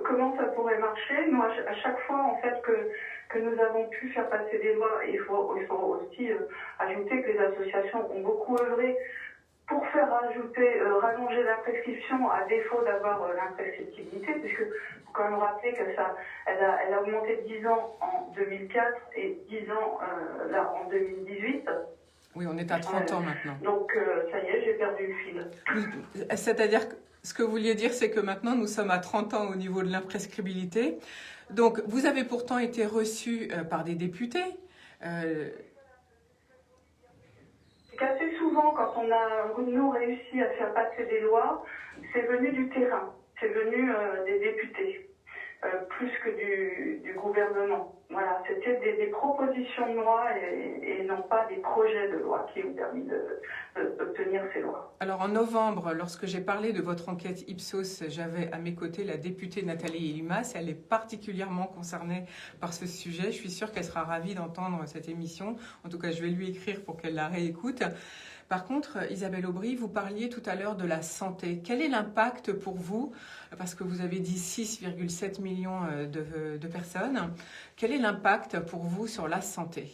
comment ça pourrait marcher. Nous, à chaque fois, en fait, que nous avons pu faire passer des lois, il faut aussi ajouter que les associations ont beaucoup œuvré pour faire rallonger la prescription à défaut d'avoir l'imprescriptibilité, puisque faut quand même rappeler que elle a augmenté de 10 ans en 2004 et 10 ans là en 2018. Oui, on est à 30 ans maintenant. Donc, ça y est, j'ai perdu le fil. C'est-à-dire que ce que vous vouliez dire, c'est que maintenant, nous sommes à 30 ans au niveau de l'imprescriptibilité. Donc, vous avez pourtant été reçu par des députés. C'est qu'assez souvent, quand on a, nous, réussi à faire passer des lois, c'est venu du terrain, c'est venu des députés, plus que du gouvernement. Voilà, c'était des propositions de loi et non pas des projets de loi qui ont permis d'obtenir ces lois. Alors en novembre, lorsque j'ai parlé de votre enquête Ipsos, j'avais à mes côtés la députée Nathalie Elimas. Elle est particulièrement concernée par ce sujet. Je suis sûre qu'elle sera ravie d'entendre cette émission. En tout cas, je vais lui écrire pour qu'elle la réécoute. Par contre, Isabelle Aubry, vous parliez tout à l'heure de la santé. Quel est l'impact pour vous? Parce que vous avez dit 6,7 millions de personnes. Quel est l'impact pour vous sur la santé?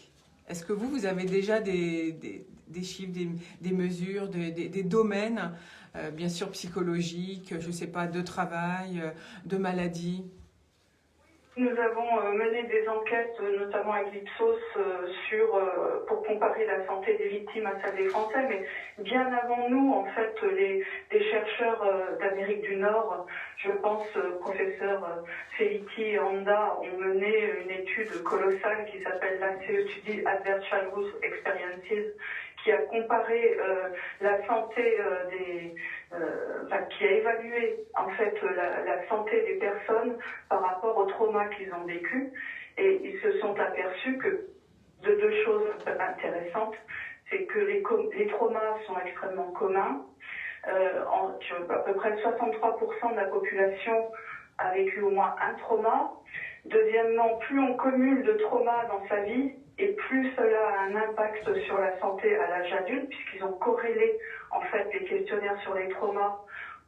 Est-ce que vous avez déjà des chiffres, des mesures, des domaines, bien sûr psychologiques, je ne sais pas, de travail, de maladies? Nous avons mené des enquêtes, notamment avec l'Ipsos, pour comparer la santé des victimes à celle des Français, mais bien avant nous, en fait, les chercheurs d'Amérique du Nord, je pense, professeur Feliti et Anda, ont mené une étude colossale qui s'appelle l'ACE, Adverse Childhood Experiences, qui a comparé la santé qui a évalué en fait la santé des personnes par rapport au trauma qu'ils ont vécu, et ils se sont aperçus que de deux choses intéressantes, c'est que les traumas sont extrêmement communs. À peu près 63% de la population a vécu au moins un trauma. Deuxièmement, plus on cumule de traumas dans sa vie, et plus cela a un impact sur la santé à l'âge adulte, puisqu'ils ont corrélé en fait les questionnaires sur les traumas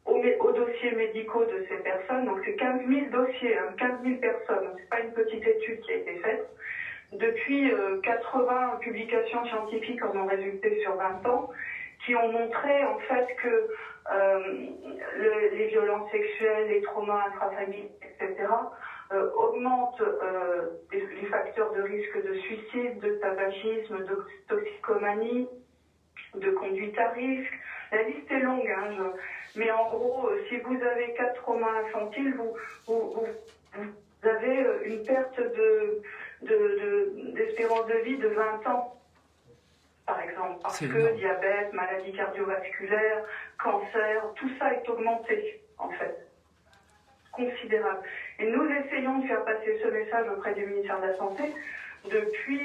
aux dossiers médicaux de ces personnes. Donc c'est 15 000 dossiers, 15 000 personnes. C'est pas une petite étude qui a été faite. Depuis 80 publications scientifiques en ont résulté sur 20 ans, qui ont montré en fait que les violences sexuelles, les traumas intrafamiliaux, etc., augmentent les facteurs de risque de suicide, de tabagisme, de toxicomanie, de conduite à risque. La liste est longue, hein, mais en gros, si vous avez 4 traumas infantiles, vous avez une perte d'espérance de vie de 20 ans, par exemple, parce que diabète, maladie cardiovasculaire, cancer, tout ça est augmenté, en fait. Considérable. Et nous essayons de faire passer ce message auprès du ministère de la Santé depuis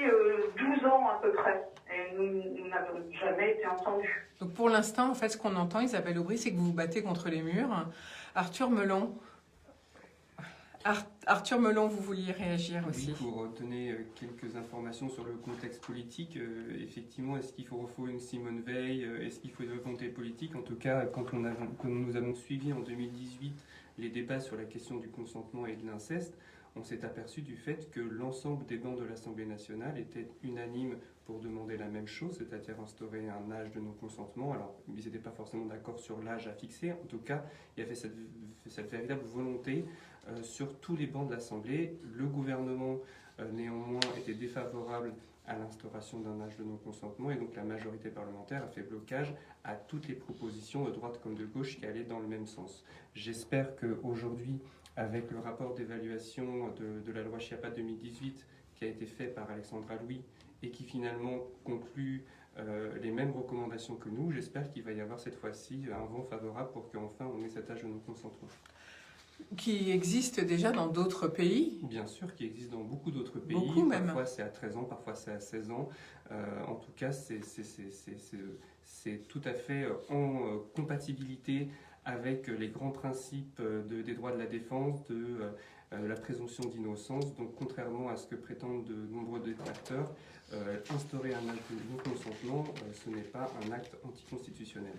12 ans à peu près. Et nous n'avons jamais été entendus. Donc pour l'instant, en fait, ce qu'on entend, Isabelle Aubry, c'est que vous vous battez contre les murs. Arthur Melon, vous vouliez réagir aussi. Oui, pour donner quelques informations sur le contexte politique, effectivement, est-ce qu'il faut une Simone Veil, est-ce qu'il faut une volonté politique? En tout cas, quand nous avons suivi en 2018 les débats sur la question du consentement et de l'inceste, on s'est aperçu du fait que l'ensemble des bancs de l'Assemblée nationale étaient unanimes pour demander la même chose, c'est-à-dire instaurer un âge de non-consentement. Alors, ils n'étaient pas forcément d'accord sur l'âge à fixer. En tout cas, il y avait cette véritable volonté sur tous les bancs de l'Assemblée. Le gouvernement, néanmoins, était défavorable à l'instauration d'un âge de non-consentement, et donc la majorité parlementaire a fait blocage à toutes les propositions de droite comme de gauche qui allaient dans le même sens. J'espère qu'aujourd'hui, avec le rapport d'évaluation de la loi Schiappa 2018 qui a été fait par Alexandra Louis et qui finalement conclut les mêmes recommandations que nous, j'espère qu'il va y avoir cette fois-ci un vent favorable pour qu'enfin on ait cet âge de non-consentement. Qui existe déjà dans d'autres pays? Bien sûr, qui existe dans beaucoup d'autres pays. Beaucoup même. Parfois c'est à 13 ans, parfois c'est à 16 ans. En tout cas, c'est tout à fait en compatibilité avec les grands principes des droits de la défense, de la présomption d'innocence. Donc contrairement à ce que prétendent de nombreux détracteurs, instaurer un acte de non-consentement, ce n'est pas un acte anticonstitutionnel.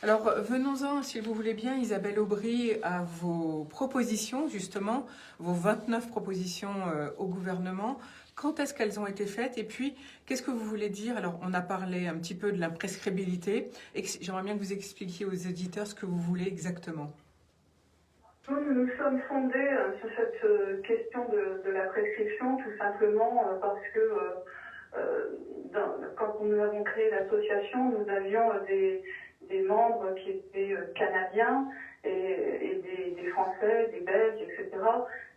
Alors, venons-en, si vous voulez bien, Isabelle Aubry, à vos propositions, justement, vos 29 propositions au gouvernement. Quand est-ce qu'elles ont été faites? Et puis, qu'est-ce que vous voulez dire? Alors, on a parlé un petit peu de l'imprescriptibilité. J'aimerais bien que vous expliquiez aux auditeurs ce que vous voulez exactement. Nous nous sommes fondés sur cette question de la prescription, tout simplement parce que quand nous avons créé l'association, nous avions des membres qui étaient canadiens et des Français, des Belges, etc.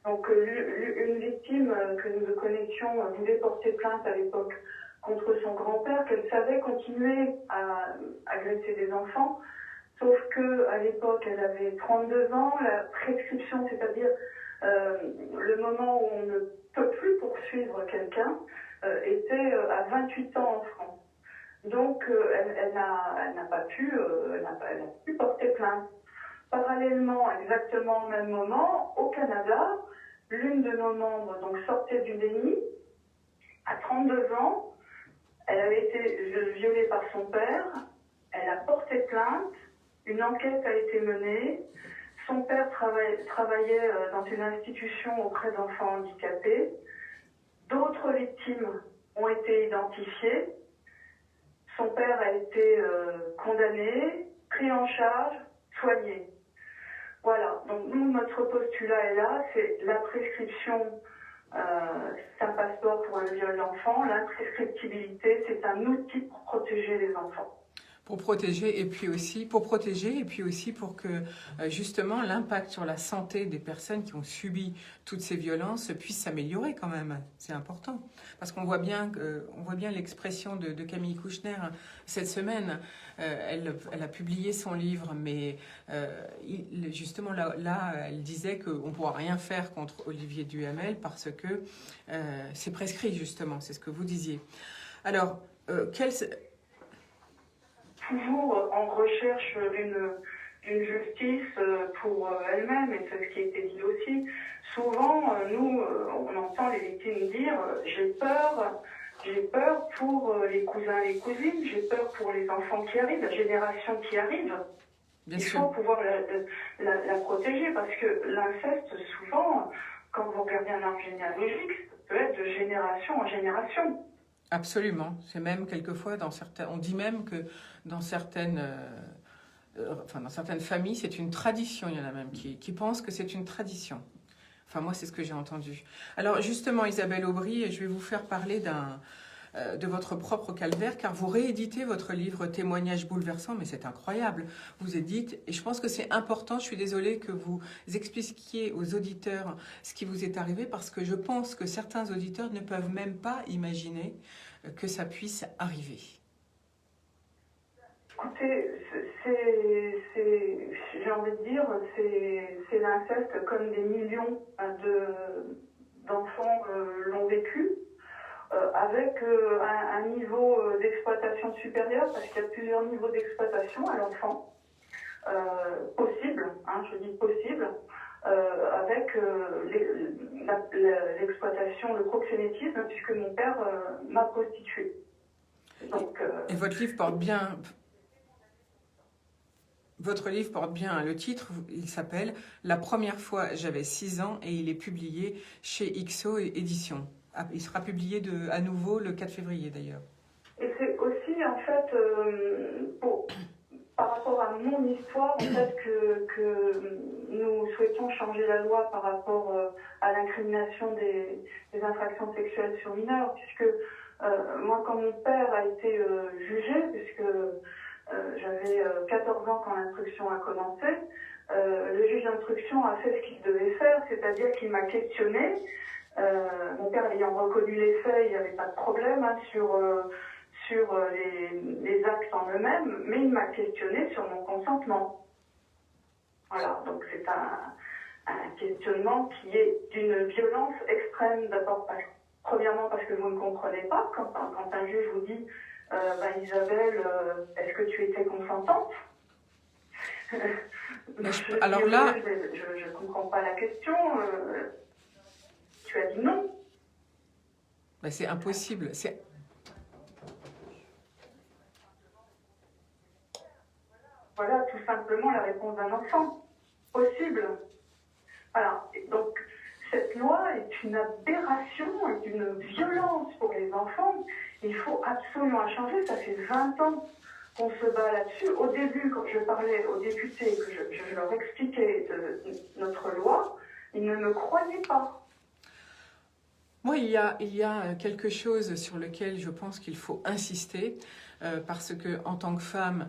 Donc une victime que nous connaissions voulait porter plainte à l'époque contre son grand-père, qu'elle savait continuer à agresser des enfants, sauf qu'à l'époque elle avait 32 ans, la prescription, c'est-à-dire le moment où on ne peut plus poursuivre quelqu'un, était à 28 ans en France. Donc, elle n'a pas pu porter plainte. Parallèlement, exactement au même moment, au Canada, l'une de nos membres sortait du déni. À 32 ans, elle avait été violée par son père. Elle a porté plainte. Une enquête a été menée. Son père travaillait dans une institution auprès d'enfants handicapés. D'autres victimes ont été identifiées. Son père a été condamné, pris en charge, soigné. Voilà, donc nous, notre postulat est là, c'est la prescription, c'est un passeport pour le viol d'enfants, l'imprescriptibilité, c'est un outil pour protéger les enfants. Pour protéger et puis aussi pour que justement l'impact sur la santé des personnes qui ont subi toutes ces violences puisse s'améliorer quand même. C'est important parce qu'on voit bien l'expression de Camille Kouchner cette semaine. Elle a publié son livre, mais justement là, elle disait qu'on ne pourra rien faire contre Olivier Duhamel parce que c'est prescrit justement. C'est ce que vous disiez. Alors toujours en recherche d'une justice pour elles-mêmes, et c'est ce qui a été dit aussi. Souvent, nous, on entend les victimes dire j'ai peur pour les cousins et les cousines, j'ai peur pour les enfants qui arrivent, la génération qui arrive. Bien Il sûr. faut pouvoir la protéger, parce que l'inceste, souvent, quand vous regardez un arbre généalogique, ça peut être de génération en génération. Absolument. C'est même quelquefois, on dit même que dans certaines familles, c'est une tradition. Il y en a même qui pensent que c'est une tradition. Enfin, moi, c'est ce que j'ai entendu. Alors, justement, Isabelle Aubry, je vais vous faire parler de votre propre calvaire, car vous rééditez votre livre « Témoignages bouleversants », mais c'est incroyable. Vous éditez, et je pense que c'est important, je suis désolée que vous expliquiez aux auditeurs ce qui vous est arrivé, parce que je pense que certains auditeurs ne peuvent même pas imaginer que ça puisse arriver. Écoutez, j'ai envie de dire, c'est l'inceste comme des millions d'enfants l'ont vécu, avec un niveau d'exploitation supérieur, parce qu'il y a plusieurs niveaux d'exploitation à l'enfant, possible, je dis possible, avec l'exploitation, le proxénétisme, puisque mon père m'a prostituée. Donc, et votre livre porte bien... Votre livre porte bien le titre, il s'appelle « La première fois, j'avais 6 ans » et il est publié chez XO Éditions. Il sera publié à nouveau le 4 février d'ailleurs. Et c'est aussi en fait, par rapport à mon histoire, en fait, que nous souhaitons changer la loi par rapport à l'incrimination des infractions sexuelles sur mineurs, puisque moi, quand mon père a été jugé, puisque j'avais 14 ans quand l'instruction a commencé, le juge d'instruction a fait ce qu'il devait faire, c'est-à-dire qu'il m'a questionné. Mon père ayant reconnu les faits, il n'y avait pas de problème sur les actes en eux-mêmes, mais il m'a questionné sur mon consentement. Voilà, donc c'est un questionnement qui est d'une violence extrême, d'abord premièrement parce que vous ne comprenez pas, quand un juge vous dit Isabelle, est-ce que tu étais consentante? Alors là... Je ne comprends pas la question. Tu as dit non. Ben c'est impossible. Voilà tout simplement la réponse d'un enfant. Possible. Alors, donc, cette loi est une aberration, est une violence pour les enfants. Il faut absolument la changer. Ça fait 20 ans qu'on se bat là-dessus. Au début, quand je parlais aux députés, que je leur expliquais notre loi, ils ne me croyaient pas. Moi, il y a quelque chose sur lequel je pense qu'il faut insister, parce que en tant que femme,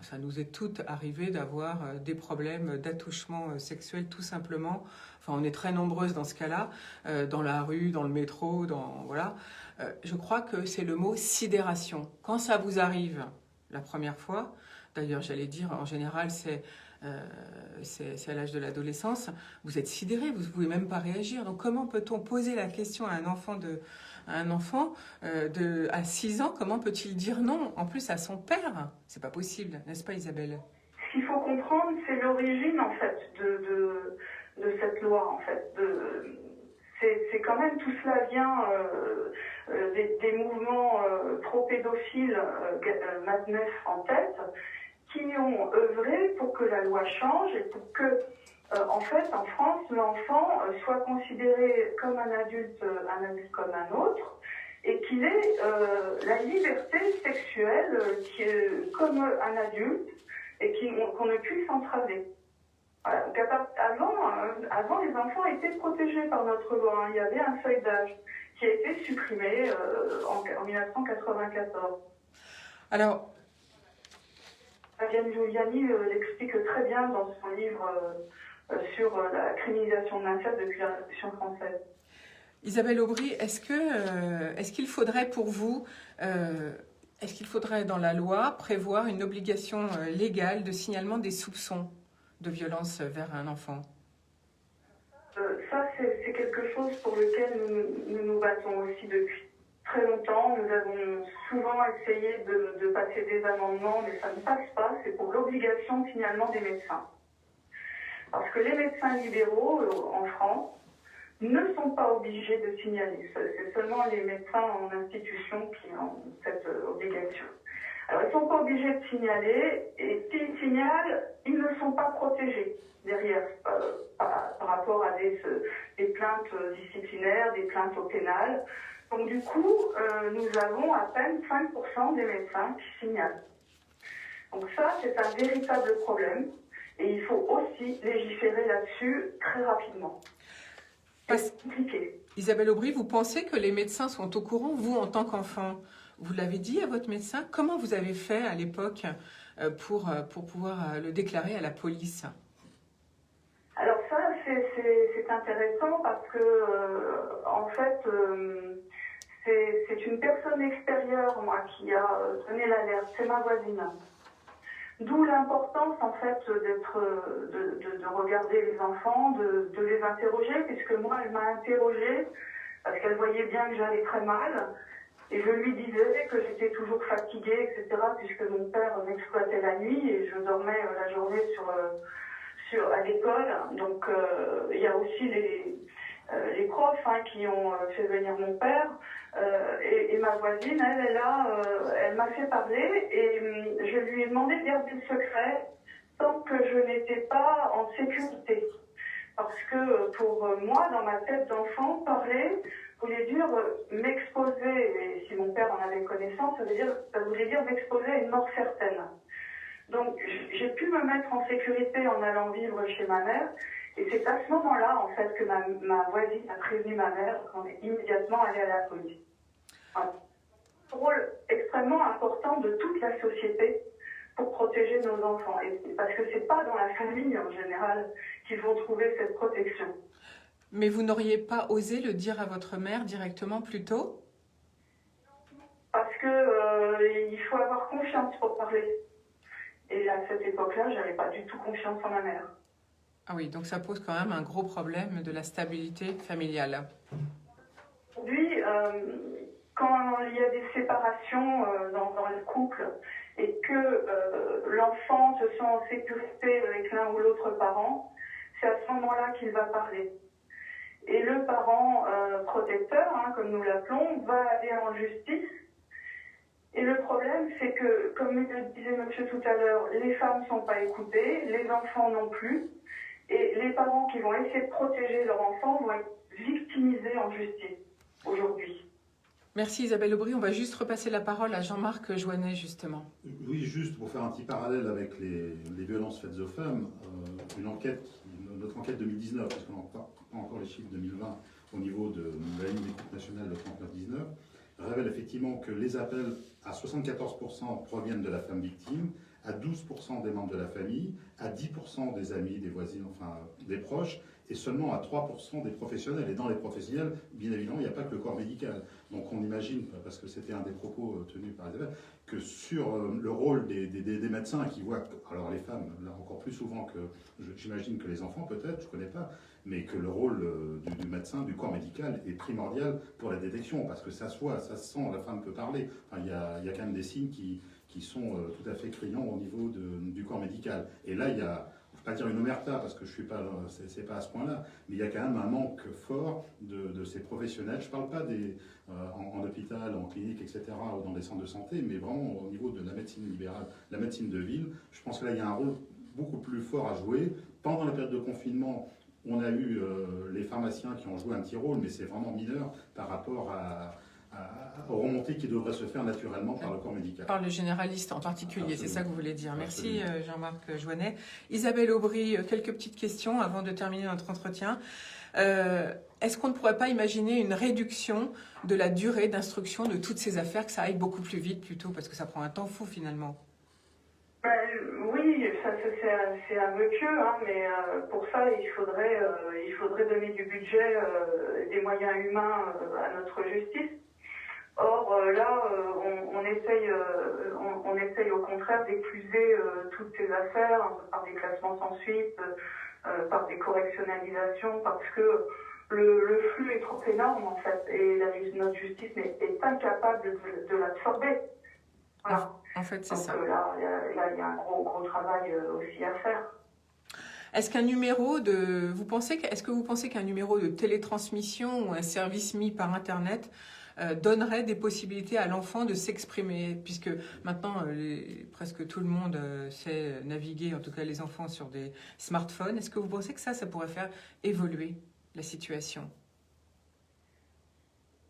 ça nous est toutes arrivé d'avoir des problèmes d'attouchement sexuel, tout simplement. Enfin, on est très nombreuses dans ce cas-là, dans la rue, dans le métro, voilà. Je crois que c'est le mot sidération. Quand ça vous arrive la première fois, d'ailleurs, j'allais dire, en général, c'est à l'âge de l'adolescence, vous êtes sidéré, vous ne pouvez même pas réagir. Donc comment peut-on poser la question à un enfant à 6 ans, comment peut-il dire non, en plus à son père? C'est pas possible, n'est-ce pas Isabelle? Ce qu'il faut comprendre, c'est l'origine en fait de cette loi en fait. C'est quand même, tout cela vient des mouvements pro-pédophiles, Madnef en tête, qui ont œuvré pour que la loi change et pour que, en fait, en France, l'enfant soit considéré comme un adulte comme un autre, et qu'il ait la liberté sexuelle comme un adulte, et qu'on ne puisse entraver. Voilà. Donc avant, les enfants étaient protégés par notre loi. Il y avait un seuil d'âge qui a été supprimé en 1994. Alors, Fabienne Giuliani l'explique très bien dans son livre sur la criminalisation de l'inceste depuis la Révolution française. Isabelle Aubry, est-ce qu'il faudrait pour vous, est-ce qu'il faudrait dans la loi prévoir une obligation légale de signalement des soupçons de violence vers un enfant? Ça, c'est quelque chose pour lequel nous nous battons aussi depuis très longtemps. Nous avons souvent essayé de passer des amendements, mais ça ne passe pas. C'est pour l'obligation de signalement des médecins. Parce que les médecins libéraux en France ne sont pas obligés de signaler. C'est seulement les médecins en institution qui ont cette obligation. Alors, ils ne sont pas obligés de signaler, et s'ils signalent, ils ne sont pas protégés derrière par rapport à des plaintes disciplinaires, des plaintes au pénal. Donc, du coup, nous avons à peine 5% des médecins qui signalent. Donc ça, c'est un véritable problème, et il faut aussi légiférer là-dessus très rapidement. C'est compliqué. Isabelle Aubry, vous pensez que les médecins sont au courant, vous, en tant qu'enfant? Vous l'avez dit à votre médecin? Comment vous avez fait à l'époque pour pouvoir le déclarer à la police? Alors ça, c'est intéressant parce que, en fait, c'est une personne extérieure, moi, qui a donné l'alerte. C'est ma voisine. D'où l'importance, en fait, de regarder les enfants, de les interroger, puisque moi, elle m'a interrogée parce qu'elle voyait bien que j'allais très mal. Et je lui disais que j'étais toujours fatiguée, etc., puisque mon père m'exploitait la nuit et je dormais la journée à l'école. Donc, il y a aussi les profs qui ont fait venir mon père. Et ma voisine, elle m'a fait parler et je lui ai demandé de garder le secret tant que je n'étais pas en sécurité. Parce que pour moi, dans ma tête d'enfant, parler voulait dire m'exposer, et si mon père en avait connaissance, ça voulait dire m'exposer à une mort certaine. Donc j'ai pu me mettre en sécurité en allant vivre chez ma mère, et c'est à ce moment-là, en fait, que ma voisine a prévenu ma mère qu'on est immédiatement allé à la police. Voilà. Un rôle extrêmement important de toute la société pour protéger nos enfants, et parce que c'est pas dans la famille en général qu'ils vont trouver cette protection. Mais vous n'auriez pas osé le dire à votre mère directement plus tôt? Parce que il faut avoir confiance pour parler. Et à cette époque-là, je n'avais pas du tout confiance en ma mère. Ah oui, donc ça pose quand même un gros problème de la stabilité familiale. Aujourd'hui, quand il y a des séparations dans le couple et que l'enfant se sent en sécurité avec l'un ou l'autre parent, c'est à ce moment-là qu'il va parler. Et le parent protecteur, comme nous l'appelons, va aller en justice. Et le problème, c'est que, comme le disait monsieur tout à l'heure, les femmes ne sont pas écoutées, les enfants non plus. Et les parents qui vont essayer de protéger leur enfant vont être victimisés en justice aujourd'hui. Merci Isabelle Aubry. On va juste repasser la parole à Jean-Marc Joannet, justement. Oui, juste pour faire un petit parallèle avec les violences faites aux femmes, notre enquête 2019, parce qu'on n'a pas encore les chiffres 2020 au niveau de la ligne d'écoute nationale de 3919, révèle effectivement que les appels à 74% proviennent de la femme victime, à 12% des membres de la famille, à 10% des amis, des voisines, enfin des proches, et seulement à 3% des professionnels. Et dans les professionnels, bien évidemment, il n'y a pas que le corps médical. Donc on imagine, parce que c'était un des propos tenus par Isabelle, que sur le rôle des médecins qui voient, alors les femmes, là encore plus souvent que, j'imagine que les enfants peut-être, je ne connais pas, mais que le rôle du médecin, du corps médical est primordial pour la détection, parce que ça se voit, ça se sent, la femme peut parler. Enfin, il y a quand même des signes qui sont tout à fait criants au niveau du corps médical. Et là, il y a, je ne vais pas dire une omerta, parce que je suis pas, c'est pas à ce point-là, mais il y a quand même un manque fort de ces professionnels. Je ne parle pas en hôpital, en clinique, etc., ou dans des centres de santé, mais vraiment au niveau de la médecine libérale, la médecine de ville. Je pense que là, il y a un rôle beaucoup plus fort à jouer. Pendant la période de confinement, on a eu les pharmaciens qui ont joué un petit rôle, mais c'est vraiment mineur par rapport aux remontées qui devraient se faire naturellement par le corps médical. Par le généraliste en particulier, Absolument. C'est ça que vous voulez dire. Merci Absolument. Jean-Marc Joannet. Isabelle Aubry, quelques petites questions avant de terminer notre entretien. Est-ce qu'on ne pourrait pas imaginer une réduction de la durée d'instruction de toutes ces affaires, que ça aille beaucoup plus vite plutôt, parce que ça prend un temps fou finalement? Oui, ça c'est un vœu pieux, mais pour ça il faudrait donner du budget, des moyens humains à notre justice. Or là, on essaye au contraire d'écluser toutes ces affaires par des classements sans suite, par des correctionnalisations, parce que le flux est trop énorme, en fait, et notre justice est incapable de l'absorber. Voilà. En fait, c'est Donc ça. là, il y a un gros travail aussi à faire. Est-ce qu'un numéro de... Est-ce que vous pensez qu'un numéro de télétransmission ou un service mis par Internet donnerait des possibilités à l'enfant de s'exprimer, puisque maintenant presque tout le monde sait naviguer, en tout cas les enfants, sur des smartphones. Est-ce que vous pensez que ça pourrait faire évoluer la situation?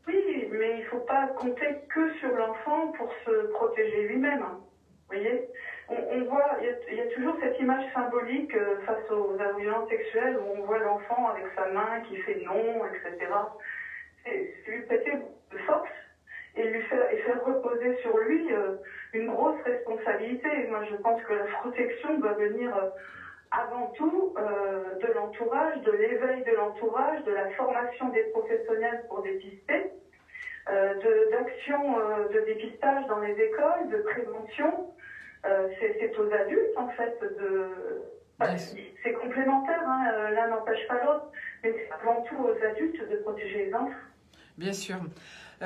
Oui, mais il ne faut pas compter que sur l'enfant pour se protéger lui-même. Vous voyez, on voit, il y a toujours cette image symbolique face aux violences sexuelles où on voit l'enfant avec sa main qui fait non, etc. C'est lui prêter de force et faire reposer sur lui une grosse responsabilité. Et moi, je pense que la protection doit venir avant tout de l'entourage, de l'éveil de l'entourage, de la formation des professionnels pour dépister, d'actions de dépistage dans les écoles, de prévention. C'est aux adultes, en fait, c'est complémentaire, hein, l'un n'empêche pas l'autre, mais c'est avant tout aux adultes de protéger les enfants. Bien sûr.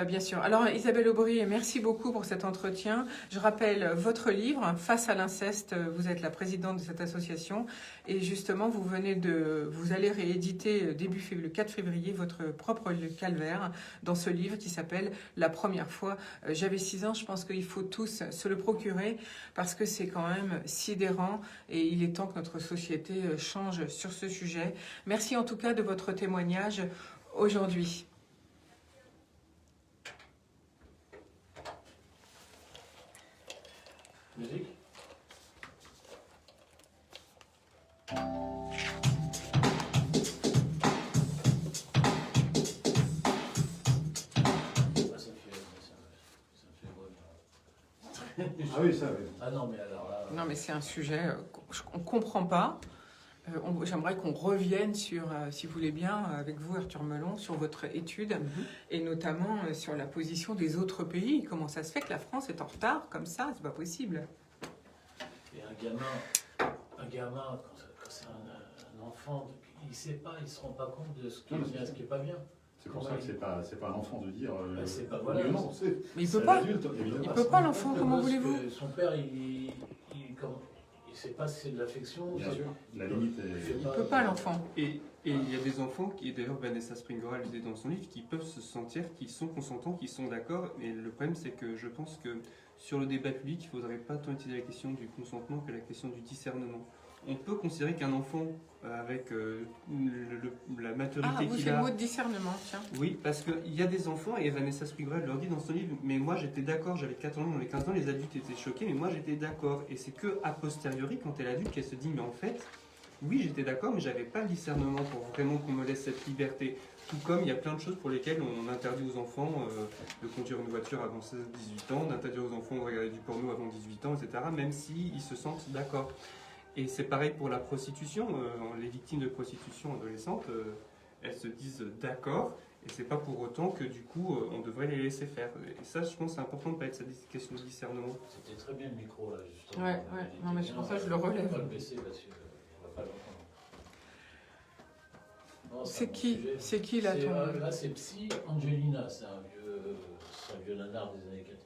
Bien sûr. Alors Isabelle Aubry, merci beaucoup pour cet entretien. Je rappelle votre livre, Face à l'inceste, vous êtes la présidente de cette association et justement vous allez rééditer le 4 février votre propre calvaire dans ce livre qui s'appelle La première fois. J'avais 6 ans, je pense qu'il faut tous se le procurer parce que c'est quand même sidérant et il est temps que notre société change sur ce sujet. Merci en tout cas de votre témoignage aujourd'hui. Musique. Ah oui, ça, oui. Ah non, mais alors là... Non, mais c'est un sujet qu'on ne comprend pas. J'aimerais qu'on revienne sur, si vous voulez bien, avec vous, Arthur Melon, sur votre étude, et notamment sur la position des autres pays. Comment ça se fait que la France est en retard comme ça? C'est pas possible. Et un gamin quand c'est un enfant, il ne sait pas, il ne se rend pas compte de ce qui est bien et ce qui n'est pas bien. C'est pour ça que c'est pas un enfant de dire. C'est pas voilà. Non, mais il peut pas. Il peut pas, l'enfant. Comment voulez-vous? Son père, il ne sait pas si c'est de l'affection. Bien sûr. La limite est. Il peut pas, l'enfant. Et il y a des enfants qui, d'ailleurs Vanessa Springora le disait dans son livre, qui peuvent se sentir qu'ils sont consentants, qu'ils sont d'accord. Et le problème, c'est que je pense que sur le débat public, il ne faudrait pas tant utiliser la question du consentement que la question du discernement. On peut considérer qu'un enfant avec la maturité vous qu'il faites a... le mot de discernement, tiens. Oui, parce qu'il y a des enfants, et Vanessa Springora leur dit dans son livre, mais moi j'étais d'accord, j'avais 14 ans, dans les 15 ans, les adultes étaient choqués, mais moi j'étais d'accord. Et c'est que a posteriori, quand elle est adulte, qu'elle se dit, mais en fait, oui j'étais d'accord, mais j'avais pas le discernement pour vraiment qu'on me laisse cette liberté. Tout comme il y a plein de choses pour lesquelles on interdit aux enfants de conduire une voiture avant 16-18 ans, d'interdire aux enfants de regarder du porno avant 18 ans, etc., même s'ils se sentent d'accord. Et c'est pareil pour la prostitution. Les victimes de prostitution adolescentes, elles se disent d'accord, et c'est pas pour autant que du coup on devrait les laisser faire. Et ça, je pense, c'est important de ne pas être cette question de discernement. C'était très bien le micro là, justement. Ouais. Non, mais c'est pour ça que je le relève. On va le baisser parce qu'on va pas l'entendre. C'est qui là ton... Là, c'est Psy Angelina, c'est un vieux nanar des années 80.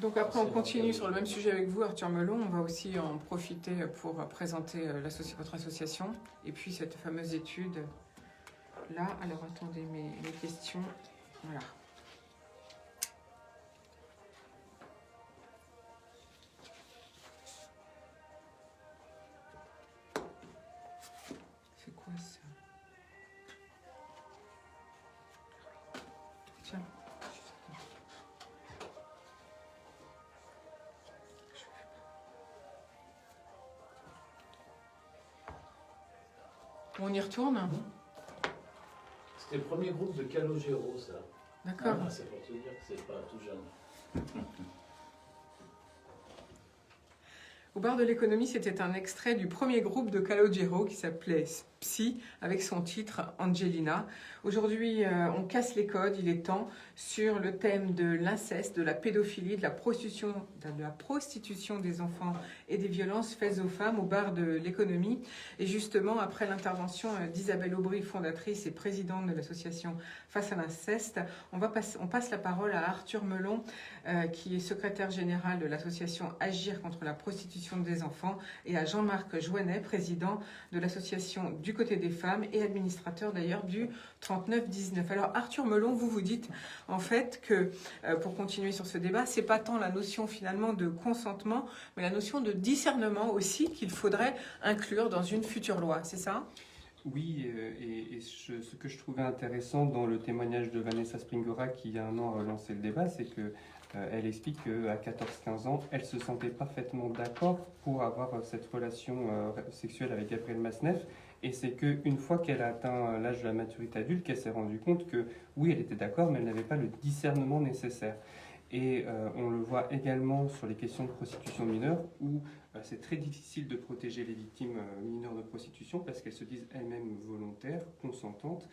Donc après, on continue sur le même sujet avec vous, Arthur Melon. On va aussi en profiter pour présenter votre association. Et puis cette fameuse étude là. Alors attendez mes questions. Voilà. C'est quoi ça? Tiens. On y retourne? C'était le premier groupe de Calogero, ça. D'accord. Ah, c'est pour te dire que c'est pas tout jeune. Au bar de l'économie, c'était un extrait du premier groupe de Calogero qui s'appelait psy avec son titre Angelina. Aujourd'hui, on casse les codes, il est temps, sur le thème de l'inceste, de la pédophilie, de la prostitution des enfants et des violences faites aux femmes au bar de l'économie. Et justement, après l'intervention d'Isabelle Aubry, fondatrice et présidente de l'association Face à l'inceste, on passe la parole à Arthur Melon, qui est secrétaire général de l'association Agir contre la prostitution des enfants, et à Jean-Marc Joannet, président de l'association Du côté des femmes et administrateur d'ailleurs du 3919. Alors Arthur Melon, vous dites en fait que, pour continuer sur ce débat, c'est pas tant la notion finalement de consentement, mais la notion de discernement aussi qu'il faudrait inclure dans une future loi, c'est ça ? Oui, ce que je trouvais intéressant dans le témoignage de Vanessa Springora, qui il y a un an a lancé le débat, c'est que elle explique qu'à 14-15 ans, elle se sentait parfaitement d'accord pour avoir cette relation sexuelle avec Gabriel Masneff. Et c'est qu'une fois qu'elle a atteint l'âge de la maturité adulte, qu'elle s'est rendue compte que oui, elle était d'accord, mais elle n'avait pas le discernement nécessaire. Et on le voit également sur les questions de prostitution mineure, où c'est très difficile de protéger les victimes mineures de prostitution parce qu'elles se disent elles-mêmes volontaires, consentantes.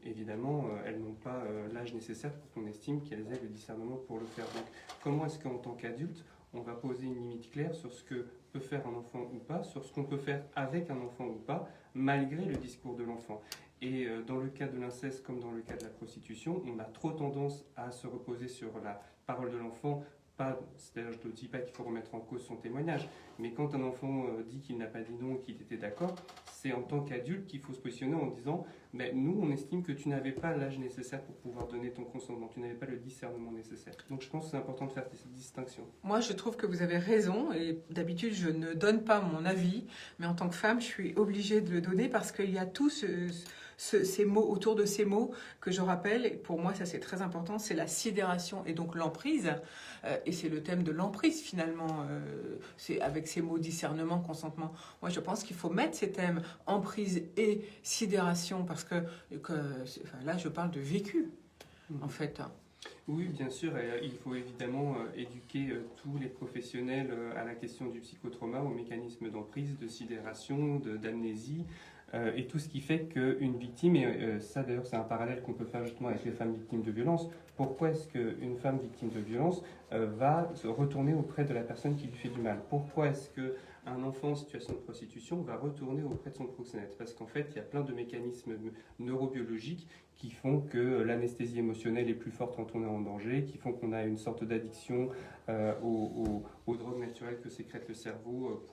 Évidemment, elles n'ont pas l'âge nécessaire pour qu'on estime qu'elles aient le discernement pour le faire. Donc, comment est-ce qu'en tant qu'adulte, on va poser une limite claire sur ce que peut faire un enfant ou pas, sur ce qu'on peut faire avec un enfant ou pas, malgré le discours de l'enfant. Et dans le cas de l'inceste comme dans le cas de la prostitution, on a trop tendance à se reposer sur la parole de l'enfant. C'est-à-dire, je ne dis pas qu'il faut remettre en cause son témoignage, mais quand un enfant dit qu'il n'a pas dit non, qu'il était d'accord, c'est en tant qu'adulte qu'il faut se positionner en disant « nous, on estime que tu n'avais pas l'âge nécessaire pour pouvoir donner ton consentement, tu n'avais pas le discernement nécessaire ». Donc je pense que c'est important de faire cette distinction. Moi, je trouve que vous avez raison, et d'habitude, je ne donne pas mon avis, mais en tant que femme, je suis obligée de le donner parce qu'il y a tout ces mots, autour de ces mots que je rappelle, et pour moi ça c'est très important, c'est la sidération et donc l'emprise, et c'est le thème de l'emprise finalement, c'est avec ces mots discernement, consentement. Moi je pense qu'il faut mettre ces thèmes emprise et sidération parce que là je parle de vécu en fait. Oui, bien sûr, il faut évidemment éduquer tous les professionnels à la question du psychotrauma, aux mécanismes d'emprise, de sidération, d'amnésie, et tout ce qui fait qu'une victime, et ça d'ailleurs c'est un parallèle qu'on peut faire justement avec les femmes victimes de violence, pourquoi est-ce qu'une femme victime de violence va se retourner auprès de la personne qui lui fait du mal? Pourquoi est-ce qu'un enfant en situation de prostitution va retourner auprès de son proxénète? Parce qu'en fait, il y a plein de mécanismes neurobiologiques qui font que l'anesthésie émotionnelle est plus forte quand on est en danger, qui font qu'on a une sorte d'addiction aux drogues naturelles que sécrète le cerveau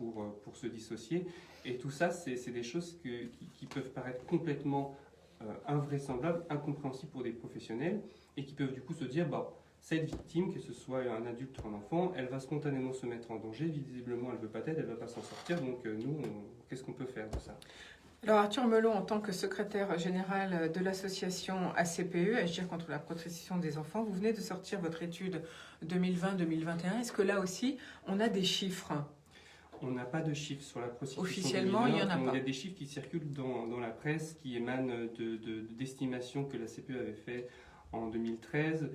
pour se dissocier. Et tout ça, c'est des choses qui peuvent paraître complètement invraisemblables, incompréhensibles pour des professionnels, et qui peuvent du coup se dire, cette victime, que ce soit un adulte ou un enfant, elle va spontanément se mettre en danger, visiblement elle ne veut pas d'aide, elle ne va pas s'en sortir, donc nous, qu'est-ce qu'on peut faire de ça? Alors Arthur Melon, en tant que secrétaire général de l'association ACPE, Agir contre la prostitution des enfants, vous venez de sortir votre étude 2020-2021. Est-ce que là aussi, on a des chiffres? On n'a pas de chiffres sur la prostitution. Officiellement, il n'y en a pas. Il y a des chiffres qui circulent dans la presse, qui émanent d'estimations que la CPE avait fait en 2013,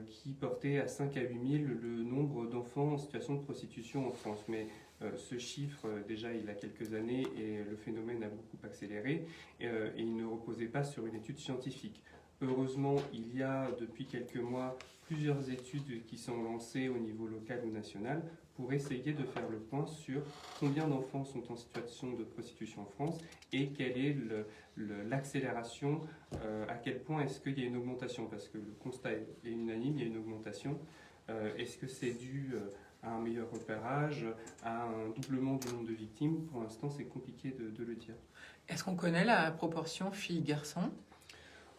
qui portaient à 5 à 8 000 le nombre d'enfants en situation de prostitution en France. Mais ce chiffre, déjà, il a quelques années et le phénomène a beaucoup accéléré et il ne reposait pas sur une étude scientifique. Heureusement, il y a depuis quelques mois plusieurs études qui sont lancées au niveau local ou national pour essayer de faire le point sur combien d'enfants sont en situation de prostitution en France et quelle est l'accélération, à quel point est-ce qu'il y a une augmentation, parce que le constat est unanime, il y a une augmentation. Est-ce que c'est dû à un meilleur repérage, à un doublement du nombre de victimes? Pour l'instant, c'est compliqué de le dire. Est-ce qu'on connaît la proportion filles-garçons?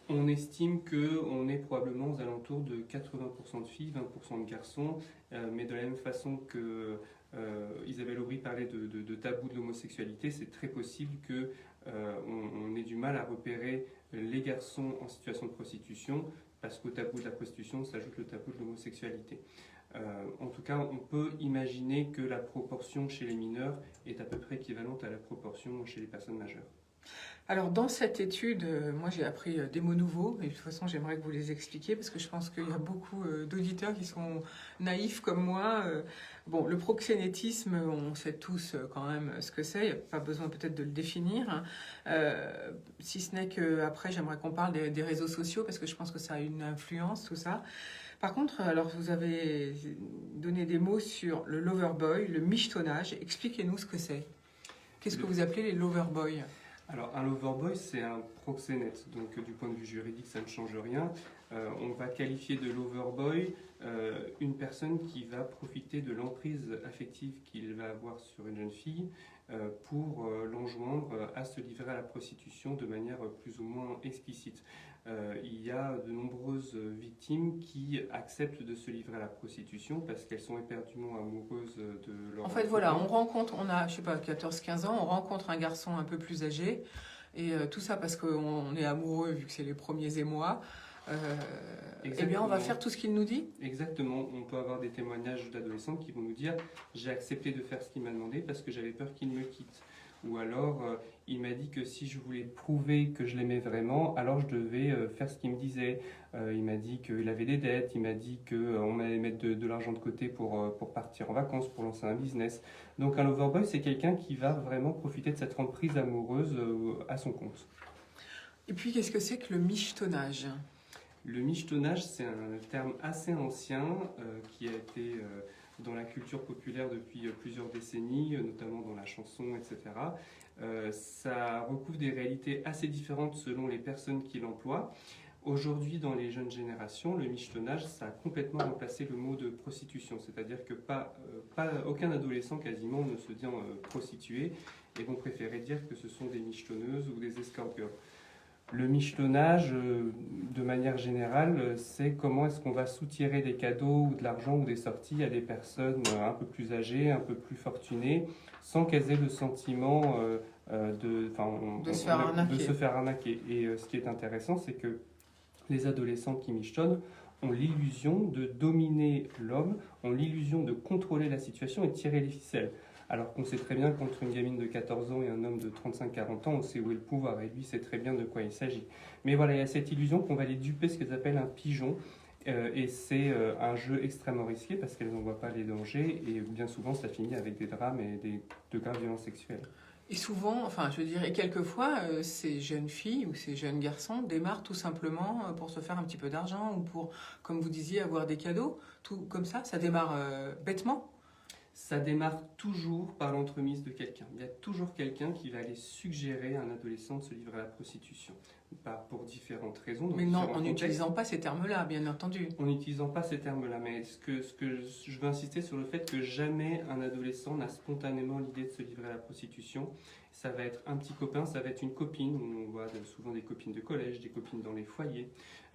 On estime qu'on est probablement aux alentours de 80% de filles, 20% de garçons, mais de la même façon que Isabelle Aubry parlait de tabou de l'homosexualité, c'est très possible qu'on ait du mal à repérer les garçons en situation de prostitution, parce qu'au tabou de la prostitution s'ajoute le tabou de l'homosexualité. En tout cas, on peut imaginer que la proportion chez les mineurs est à peu près équivalente à la proportion chez les personnes majeures. Alors dans cette étude, moi j'ai appris des mots nouveaux et de toute façon j'aimerais que vous les expliquiez parce que je pense qu'il y a beaucoup d'auditeurs qui sont naïfs comme moi. Bon, le proxénétisme, on sait tous quand même ce que c'est, il n'y a pas besoin peut-être de le définir, si ce n'est qu'après j'aimerais qu'on parle des réseaux sociaux parce que je pense que ça a une influence, tout ça. Par contre, alors vous avez donné des mots sur le loverboy, le michetonnage, expliquez-nous ce que c'est. Qu'est-ce que vous appelez les loverboys ? Alors, un loverboy, c'est un proxénète. Donc, du point de vue juridique, ça ne change rien. On va qualifier de loverboy une personne qui va profiter de l'emprise affective qu'il va avoir sur une jeune fille pour l'enjoindre à se livrer à la prostitution de manière plus ou moins explicite. Il y a de nombreuses victimes qui acceptent de se livrer à la prostitution parce qu'elles sont éperdument amoureuses de leur... En fait, voilà, on a, je sais pas, 14-15 ans, on rencontre un garçon un peu plus âgé, et tout ça parce qu'on est amoureux, vu que c'est les premiers émois. Eh bien, on va faire tout ce qu'il nous dit. Exactement. On peut avoir des témoignages d'adolescentes qui vont nous dire « j'ai accepté de faire ce qu'il m'a demandé parce que j'avais peur qu'il me quitte ». Ou alors, il m'a dit que si je voulais prouver que je l'aimais vraiment, alors je devais faire ce qu'il me disait. Il m'a dit qu'il avait des dettes, il m'a dit qu'on allait mettre de l'argent de côté pour partir en vacances, pour lancer un business. Donc un loverboy, c'est quelqu'un qui va vraiment profiter de cette emprise amoureuse à son compte. Et puis, qu'est-ce que c'est que le michetonnage ? Le michetonnage, c'est un terme assez ancien qui a été dans la culture populaire depuis plusieurs décennies, notamment dans la chanson, etc. Ça recouvre des réalités assez différentes selon les personnes qui l'emploient. Aujourd'hui, dans les jeunes générations, le michetonnage, ça a complètement remplacé le mot de prostitution, c'est-à-dire que aucun adolescent quasiment ne se dit prostitué et vont préférer dire que ce sont des michetonneuses ou des escort girls. Le michetonnage, de manière générale, c'est comment est-ce qu'on va soutirer des cadeaux ou de l'argent ou des sorties à des personnes un peu plus âgées, un peu plus fortunées, sans qu'elles aient le sentiment de se faire arnaquer. Et ce qui est intéressant, c'est que les adolescents qui michetonnent ont l'illusion de dominer l'homme, ont l'illusion de contrôler la situation et de tirer les ficelles. Alors qu'on sait très bien qu'entre une gamine de 14 ans et un homme de 35-40 ans, on sait où est le pouvoir, et lui sait très bien de quoi il s'agit. Mais voilà, il y a cette illusion qu'on va les duper, ce qu'elles appellent un pigeon, et c'est un jeu extrêmement risqué parce qu'elles n'en voient pas les dangers, et bien souvent ça finit avec des drames et de graves violences sexuelles. Et souvent, et quelquefois, ces jeunes filles ou ces jeunes garçons démarrent tout simplement pour se faire un petit peu d'argent ou pour, comme vous disiez, avoir des cadeaux, tout comme ça démarre bêtement. Ça démarre toujours par l'entremise de quelqu'un. Il y a toujours quelqu'un qui va aller suggérer à un adolescent de se livrer à la prostitution. Pour différentes raisons. Mais non, en n'utilisant pas ces termes-là, bien entendu. En n'utilisant pas ces termes-là. Mais ce que je veux insister sur le fait que jamais un adolescent n'a spontanément l'idée de se livrer à la prostitution. Ça va être un petit copain, ça va être une copine. On voit souvent des copines de collège, des copines dans les foyers.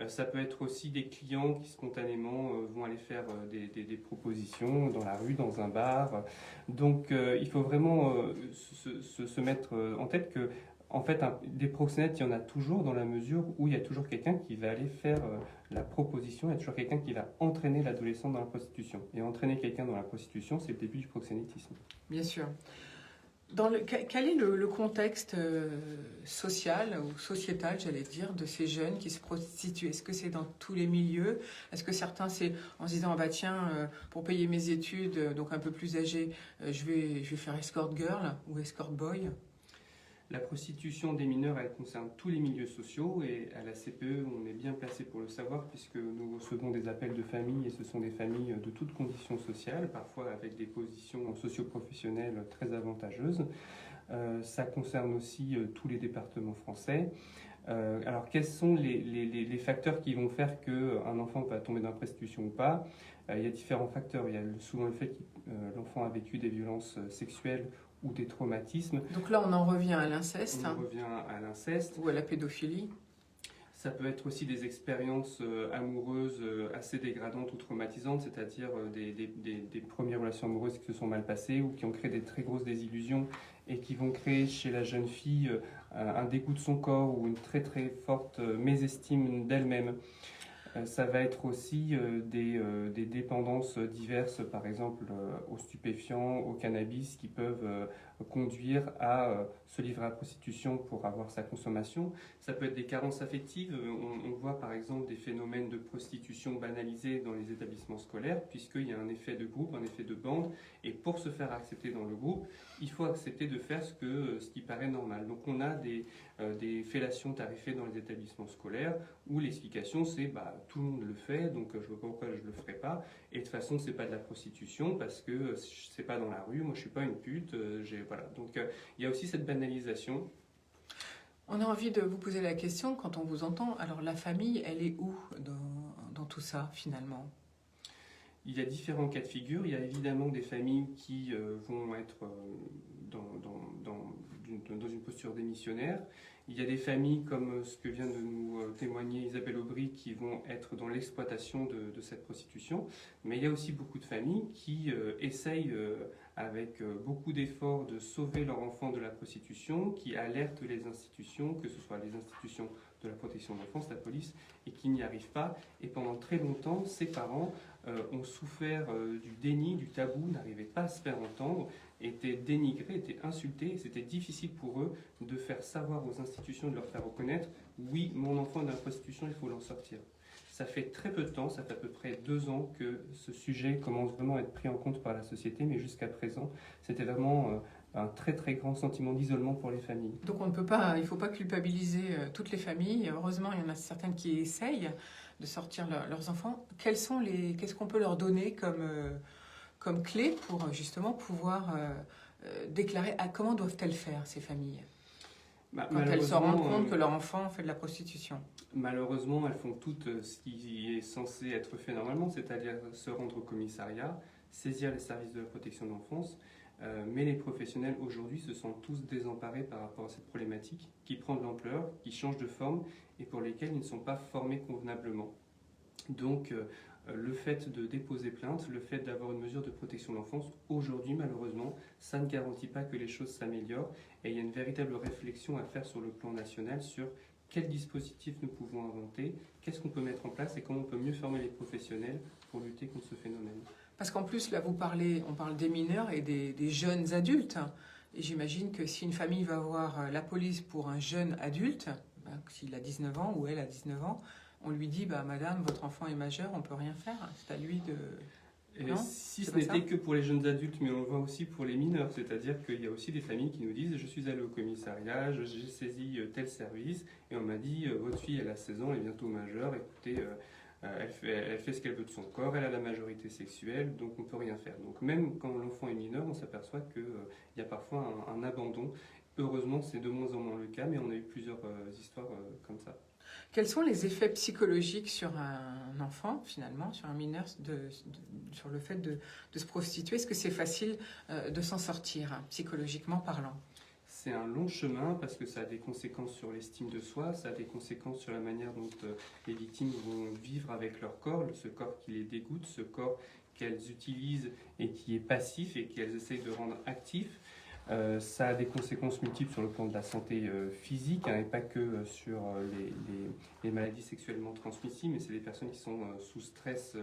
Ça peut être aussi des clients qui spontanément vont aller faire des propositions dans la rue, dans un bar. Donc il faut vraiment se mettre en tête que en fait, des proxénètes, il y en a toujours dans la mesure où il y a toujours quelqu'un qui va aller faire la proposition, il y a toujours quelqu'un qui va entraîner l'adolescent dans la prostitution. Et entraîner quelqu'un dans la prostitution, c'est le début du proxénétisme. Bien sûr. Quel est le contexte social ou sociétal, j'allais dire, de ces jeunes qui se prostituent ? Est-ce que c'est dans tous les milieux ? Est-ce que certains, c'est en se disant, pour payer mes études, donc un peu plus âgé, je vais faire escort girl ou escort boy ? La prostitution des mineurs, elle concerne tous les milieux sociaux et à la CPE, on est bien placé pour le savoir puisque nous recevons des appels de famille et ce sont des familles de toutes conditions sociales, parfois avec des positions socio-professionnelles très avantageuses. Ça concerne aussi tous les départements français. Alors, quels sont les facteurs qui vont faire qu'un enfant va tomber dans la prostitution ou pas ? Il y a différents facteurs. Il y a souvent le fait que l'enfant a vécu des violences sexuelles ou des traumatismes. Donc là, on en revient à l'inceste. On revient à l'inceste. Ou à la pédophilie. Ça peut être aussi des expériences amoureuses assez dégradantes ou traumatisantes, c'est-à-dire des premières relations amoureuses qui se sont mal passées ou qui ont créé des très grosses désillusions et qui vont créer chez la jeune fille un dégoût de son corps ou une très très forte mésestime d'elle-même. Ça va être aussi des dépendances diverses, par exemple aux stupéfiants, au cannabis, qui peuvent conduire à se livrer à la prostitution pour avoir sa consommation. Ça peut être des carences affectives. On voit par exemple des phénomènes de prostitution banalisés dans les établissements scolaires, puisqu'il y a un effet de groupe, un effet de bande, et pour se faire accepter dans le groupe, il faut accepter de faire ce qui paraît normal. Donc on a des fellations tarifées dans les établissements scolaires, où l'explication c'est tout le monde le fait, donc je ne vois pas pourquoi je ne le ferai pas, et de toute façon c'est pas de la prostitution, parce que c'est pas dans la rue, moi je suis pas une pute, voilà. Donc il y a aussi cette banalisation. On a envie de vous poser la question, quand on vous entend, alors la famille, elle est où dans tout ça finalement ? Il y a différents cas de figure. Il y a évidemment des familles qui vont être dans une posture démissionnaire. Il y a des familles comme ce que vient de nous témoigner Isabelle Aubry qui vont être dans l'exploitation de cette prostitution. Mais il y a aussi beaucoup de familles qui essayent avec beaucoup d'efforts de sauver leur enfant de la prostitution, qui alertent les institutions, que ce soit les institutions de la protection de l'enfance, la police, et qui n'y arrivent pas. Et pendant très longtemps, ces parents ont souffert du déni, du tabou, n'arrivaient pas à se faire entendre, étaient dénigrés, étaient insultés, et c'était difficile pour eux de faire savoir aux institutions, de leur faire reconnaître, oui, mon enfant est dans la prostitution, il faut l'en sortir. Ça fait très peu de temps, ça fait à peu près 2 ans que ce sujet commence vraiment à être pris en compte par la société, mais jusqu'à présent, c'était vraiment un très très grand sentiment d'isolement pour les familles. Donc il ne faut pas culpabiliser toutes les familles. Heureusement, il y en a certaines qui essayent de sortir leurs enfants. Qu'est-ce qu'on peut leur donner comme clé pour justement pouvoir déclarer comment doivent-elles faire ces familles quand elles se rendent compte que leur enfant fait de la prostitution? Malheureusement, elles font toutes ce qui est censé être fait normalement, c'est-à-dire se rendre au commissariat, saisir les services de la protection de l'enfance. Mais les professionnels aujourd'hui se sentent tous désemparés par rapport à cette problématique qui prend de l'ampleur, qui change de forme et pour lesquelles ils ne sont pas formés convenablement. Donc le fait de déposer plainte, le fait d'avoir une mesure de protection de l'enfance, aujourd'hui malheureusement, ça ne garantit pas que les choses s'améliorent et il y a une véritable réflexion à faire sur le plan national sur quels dispositifs nous pouvons inventer, qu'est-ce qu'on peut mettre en place et comment on peut mieux former les professionnels pour lutter contre ce phénomène. Parce qu'en plus, là, on parle des mineurs et des jeunes adultes. Et j'imagine que si une famille va voir la police pour un jeune adulte, s'il a 19 ans ou elle a 19 ans, on lui dit, madame, votre enfant est majeur, on ne peut rien faire. C'est à lui de... Non, si ce n'était que pour les jeunes adultes, mais on le voit aussi pour les mineurs, c'est-à-dire qu'il y a aussi des familles qui nous disent « je suis allé au commissariat, j'ai saisi tel service et on m'a dit « votre fille elle a 16 ans, elle est bientôt majeure, écoutez, elle fait ce qu'elle veut de son corps, elle a la majorité sexuelle, donc on ne peut rien faire ». Donc même quand l'enfant est mineur, on s'aperçoit qu'il y a parfois un abandon. Heureusement, c'est de moins en moins le cas, mais on a eu plusieurs histoires comme ça. Quels sont les effets psychologiques sur un enfant, finalement, sur un mineur, sur le fait de se prostituer? Est-ce que c'est facile de s'en sortir, psychologiquement parlant? C'est un long chemin parce que ça a des conséquences sur l'estime de soi, ça a des conséquences sur la manière dont les victimes vont vivre avec leur corps, ce corps qui les dégoûte, ce corps qu'elles utilisent et qui est passif et qu'elles essayent de rendre actif. Ça a des conséquences multiples sur le plan de la santé physique, et pas que sur les maladies sexuellement transmissibles, mais c'est des personnes qui sont sous stress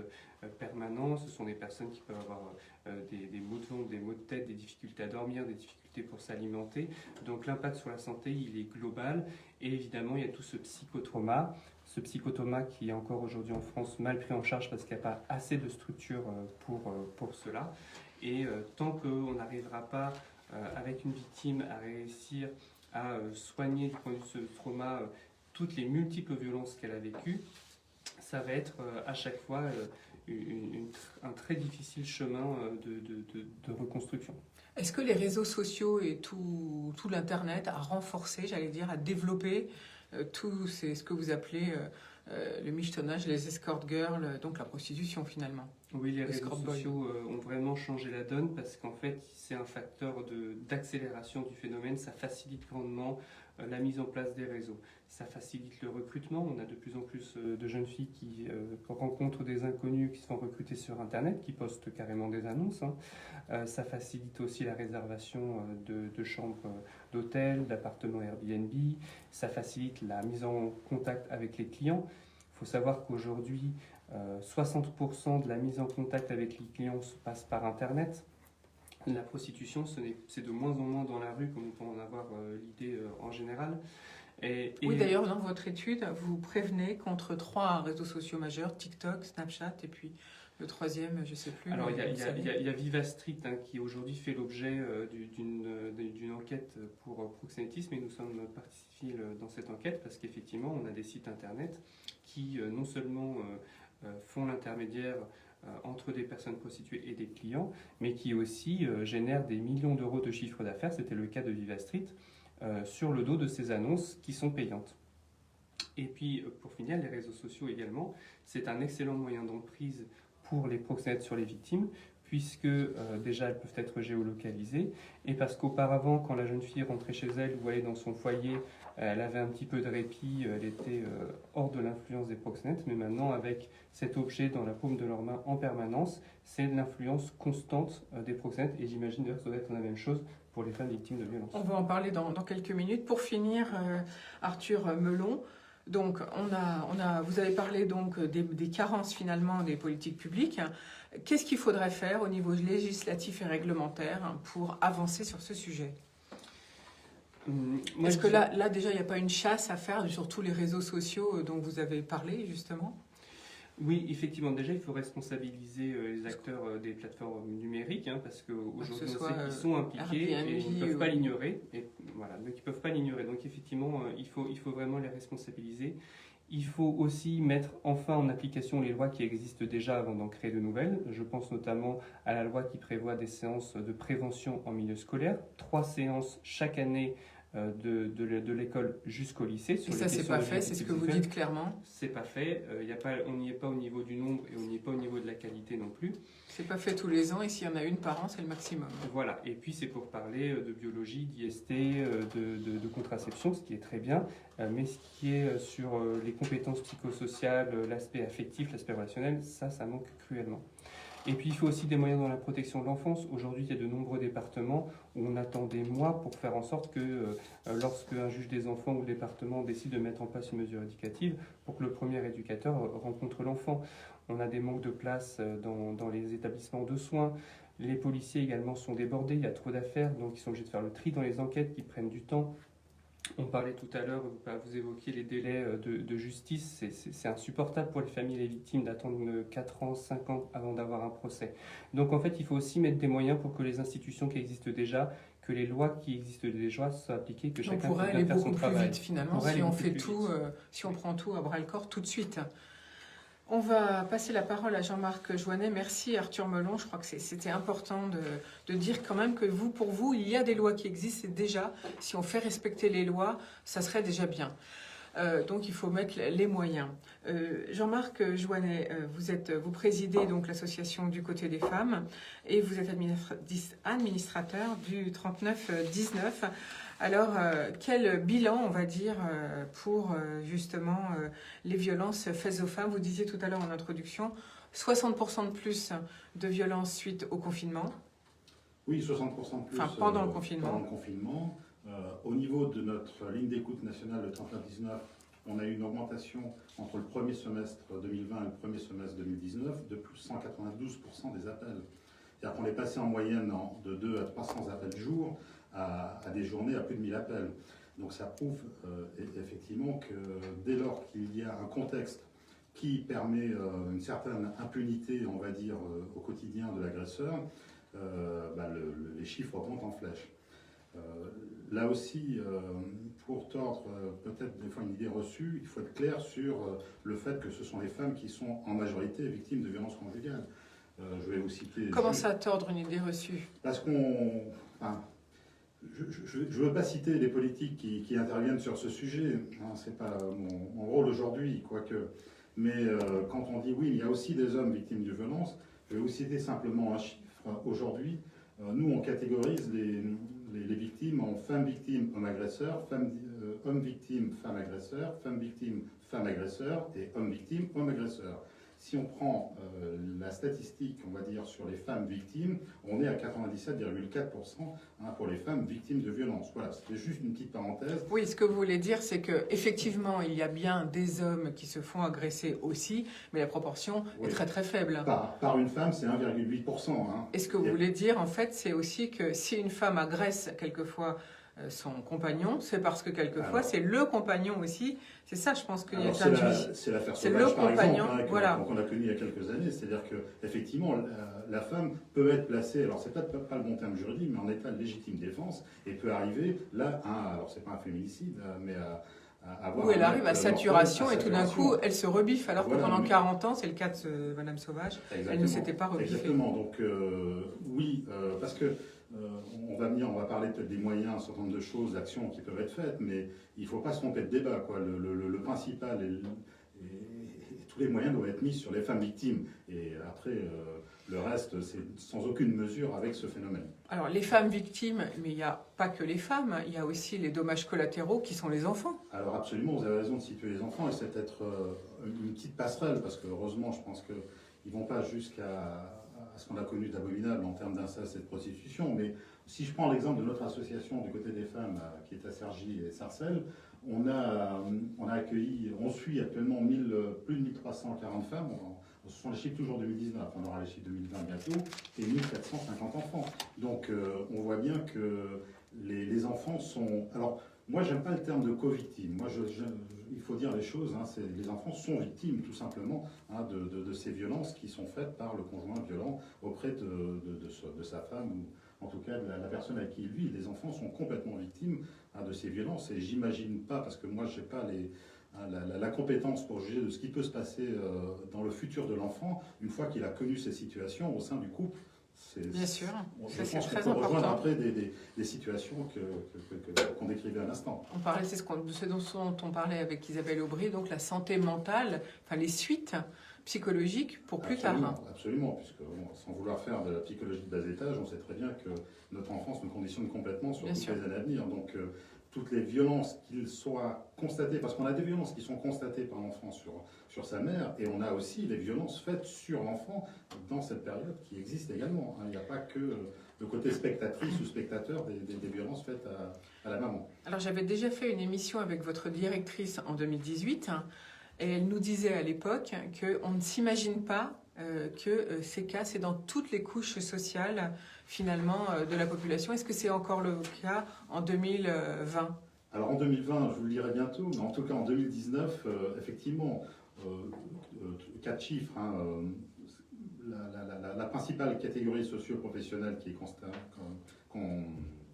permanent, ce sont des personnes qui peuvent avoir des maux de ventre, des maux de tête, des difficultés à dormir, des difficultés pour s'alimenter. Donc l'impact sur la santé, il est global, et évidemment il y a tout ce psychotrauma qui est encore aujourd'hui en France mal pris en charge parce qu'il n'y a pas assez de structures pour cela. Et tant qu'on n'arrivera pas avec une victime à réussir à soigner du point de vue de ce trauma toutes les multiples violences qu'elle a vécues, ça va être à chaque fois un très difficile chemin de reconstruction. Est-ce que les réseaux sociaux et tout l'Internet a renforcé, j'allais dire, a développé c'est ce que vous appelez le michetonnage, les escort girls, donc la prostitution finalement? Oui, les réseaux sociaux ont vraiment changé la donne parce qu'en fait, c'est un facteur d'accélération du phénomène. Ça facilite grandement la mise en place des réseaux. Ça facilite le recrutement. On a de plus en plus de jeunes filles qui rencontrent des inconnus qui se font recruter sur Internet, qui postent carrément des annonces. Ça facilite aussi la réservation de chambres d'hôtel, d'appartements Airbnb. Ça facilite la mise en contact avec les clients. Il faut savoir qu'aujourd'hui, 60% de la mise en contact avec les clients se passe par Internet. La prostitution, c'est de moins en moins dans la rue, comme on peut en avoir l'idée en général. Oui, d'ailleurs, dans votre étude, vous prévenez contre 3 réseaux sociaux majeurs, TikTok, Snapchat, et puis le troisième, je ne sais plus. Alors, il y a Viva Street qui aujourd'hui fait l'objet d'une enquête pour proxénétisme, et nous sommes partie civile dans cette enquête parce qu'effectivement, on a des sites internet qui non seulement font l'intermédiaire entre des personnes prostituées et des clients, mais qui aussi génèrent des millions d'euros de chiffre d'affaires. C'était le cas de Viva Street, sur le dos de ces annonces qui sont payantes. Et puis, pour finir, les réseaux sociaux également, c'est un excellent moyen d'emprise pour les proxénètes sur les victimes, puisque déjà elles peuvent être géolocalisées, et parce qu'auparavant, quand la jeune fille rentrait chez elle ou allait dans son foyer, elle avait un petit peu de répit, elle était hors de l'influence des proxénètes, mais maintenant, avec cet objet dans la paume de leurs mains en permanence, c'est l'influence constante des proxénètes, et j'imagine d'ailleurs que ça doit être la même chose pour les femmes victimes de violences. On va en parler dans quelques minutes. Pour finir, Arthur Melon, donc vous avez parlé donc des carences finalement des politiques publiques. Qu'est-ce qu'il faudrait faire au niveau législatif et réglementaire pour avancer sur ce sujet ? Est-ce que là déjà il n'y a pas une chasse à faire sur tous les réseaux sociaux dont vous avez parlé justement ? Oui, effectivement, déjà il faut responsabiliser les acteurs des plateformes numériques, parce qu'aujourd'hui on sait qu'ils sont impliqués et ils ne peuvent pas l'ignorer. Et voilà, donc ils peuvent pas l'ignorer. Donc effectivement, il faut vraiment les responsabiliser. Il faut aussi mettre enfin en application les lois qui existent déjà avant d'en créer de nouvelles. Je pense notamment à la loi qui prévoit des séances de prévention en milieu scolaire, 3 séances chaque année de l'école jusqu'au lycée. Et ça, c'est pas fait, c'est ce que vous dites clairement. C'est pas fait. On n'y est pas au niveau du nombre et on n'y est pas au niveau de la qualité non plus. C'est pas fait tous les ans et s'il y en a une par an, c'est le maximum. Voilà. Et puis c'est pour parler de biologie, d'IST, de contraception, ce qui est très bien. Mais ce qui est sur les compétences psychosociales, l'aspect affectif, l'aspect relationnel, ça manque cruellement. Et puis il faut aussi des moyens dans la protection de l'enfance. Aujourd'hui, il y a de nombreux départements où on attend des mois pour faire en sorte que lorsque un juge des enfants ou le département décide de mettre en place une mesure éducative, pour que le premier éducateur rencontre l'enfant. On a des manques de place dans les établissements de soins. Les policiers également sont débordés, il y a trop d'affaires, donc ils sont obligés de faire le tri dans les enquêtes qui prennent du temps. On parlait tout à l'heure, vous évoquiez les délais de justice, c'est insupportable pour les familles et les victimes d'attendre 4 ans, 5 ans avant d'avoir un procès. Donc en fait, il faut aussi mettre des moyens pour que les institutions qui existent déjà, que les lois qui existent déjà soient appliquées, que chacun puisse faire son travail. On pourrait aller beaucoup plus vite finalement si on prend tout à bras-le-corps tout de suite. On va passer la parole à Jean-Marc Joannet. Merci Arthur Melon. Je crois que c'était important de dire quand même que pour vous, il y a des lois qui existent. Et déjà, si on fait respecter les lois, ça serait déjà bien. Donc il faut mettre les moyens. Jean-Marc Joannet, vous présidez donc l'association du côté des femmes et vous êtes administrateur du 3919. Alors, quel bilan, on va dire, pour justement les violences faites aux femmes ? Vous disiez tout à l'heure en introduction, 60% de plus de violences suite au confinement. Oui, 60% de plus pendant le confinement. Pendant le confinement. Au niveau de notre ligne d'écoute nationale, le 3919, on a eu une augmentation entre le premier semestre 2020 et le premier semestre 2019 de plus de 192% des appels. C'est-à-dire qu'on est passé en moyenne de 2 à 300 appels jour à des journées à plus de 1000 appels. Donc ça prouve effectivement que dès lors qu'il y a un contexte qui permet une certaine impunité, on va dire, au quotidien de l'agresseur, les chiffres augmentent en flèche. Là aussi, pour tordre peut-être des fois une idée reçue, il faut être clair sur le fait que ce sont les femmes qui sont en majorité victimes de violences conjugales. Je vais vous citer... Comment ça tordre une idée reçue ? Parce qu'on... je ne veux pas citer les politiques qui interviennent sur ce sujet, ce n'est pas mon rôle aujourd'hui, quoique. Mais quand on dit oui, il y a aussi des hommes victimes de violences, je vais vous citer simplement un chiffre. Aujourd'hui, nous, on catégorise les victimes en femmes victimes, hommes agresseurs, hommes victimes, femmes agresseurs, femmes victimes, femmes agresseurs et hommes victimes, hommes agresseurs. Si on prend la statistique, on va dire, sur les femmes victimes, on est à 97,4% pour les femmes victimes de violences. Voilà, c'était juste une petite parenthèse. Oui, ce que vous voulez dire, c'est qu'effectivement, il y a bien des hommes qui se font agresser aussi, mais la proportion est très très faible. Par une femme, c'est 1,8%. Et ce que vous voulez dire, en fait, c'est aussi que si une femme agresse quelquefois son compagnon, c'est parce que quelquefois c'est le compagnon aussi. C'est ça, je pense qu'il y a induit. C'est l'affaire C'est Sauvage, le par compagnon, exemple, voilà. qu'on a connu il y a quelques années. C'est-à-dire que effectivement, la femme peut être placée, alors c'est peut-être pas le bon terme juridique, mais en état de légitime défense, et peut arriver là, alors c'est pas un féminicide, mais à avoir. Où elle arrive à saturation et tout d'un coup, elle se rebiffe, alors voilà, que pendant 40 ans, c'est le cas de Madame Sauvage, elle ne s'était pas rebiffée. Exactement. Donc oui, parce que on va parler peut-être des moyens, un certain nombre de choses, d'actions qui peuvent être faites, mais il ne faut pas se tromper de débat, quoi. Le principal et tous les moyens doivent être mis sur les femmes victimes. Et après, le reste, c'est sans aucune mesure avec ce phénomène. Alors, les femmes victimes, mais il n'y a pas que les femmes, il y a aussi les dommages collatéraux qui sont les enfants. Alors absolument, vous avez raison de situer les enfants, et c'est peut-être une petite passerelle, parce que heureusement, je pense qu'ils ne vont pas jusqu'à ce qu'on a connu d'abominable en termes d'inceste et de prostitution, mais si je prends l'exemple de notre association du côté des femmes, qui est à Cergy et Sarcelles, on a accueilli, on suit actuellement plus de 1340 femmes, ce sont les chiffres toujours 2019, on aura les chiffres 2020 bientôt, et 1450 enfants. Donc on voit bien que les enfants sont... Alors, moi, j'aime pas le terme de co-victime. Moi, il faut dire les choses. Les enfants sont victimes, tout simplement, de ces violences qui sont faites par le conjoint violent auprès de sa femme, ou en tout cas de la personne avec qui il vit. Les enfants sont complètement victimes de ces violences. Et j'imagine pas, parce que moi, je n'ai pas la compétence pour juger de ce qui peut se passer dans le futur de l'enfant, une fois qu'il a connu ces situations au sein du couple. Bien sûr, ça c'est très important. Rejoindre après des situations qu'on décrivait à l'instant. On parlait, c'est ce dont on parlait avec Isabelle Aubry, donc la santé mentale, enfin les suites psychologiques pour plus tard. Absolument, puisque sans vouloir faire de la psychologie de bas étage, on sait très bien que notre enfance nous conditionne complètement sur toutes les années à venir. Donc toutes les violences qu'ils soient constatées, parce qu'on a des violences qui sont constatées par l'enfant sur sa mère, et on a aussi les violences faites sur l'enfant dans cette période qui existe également. Il n'y a pas que le côté spectatrice ou spectateur des violences faites à la maman. Alors j'avais déjà fait une émission avec votre directrice en 2018, et elle nous disait à l'époque qu'on ne s'imagine pas que ces cas, c'est dans toutes les couches sociales finalement de la population. Est-ce que c'est encore le cas en 2020 ? Alors en 2020, je vous le dirai bientôt, mais en tout cas en 2019, effectivement, 4 chiffres. La principale catégorie socio-professionnelle qui est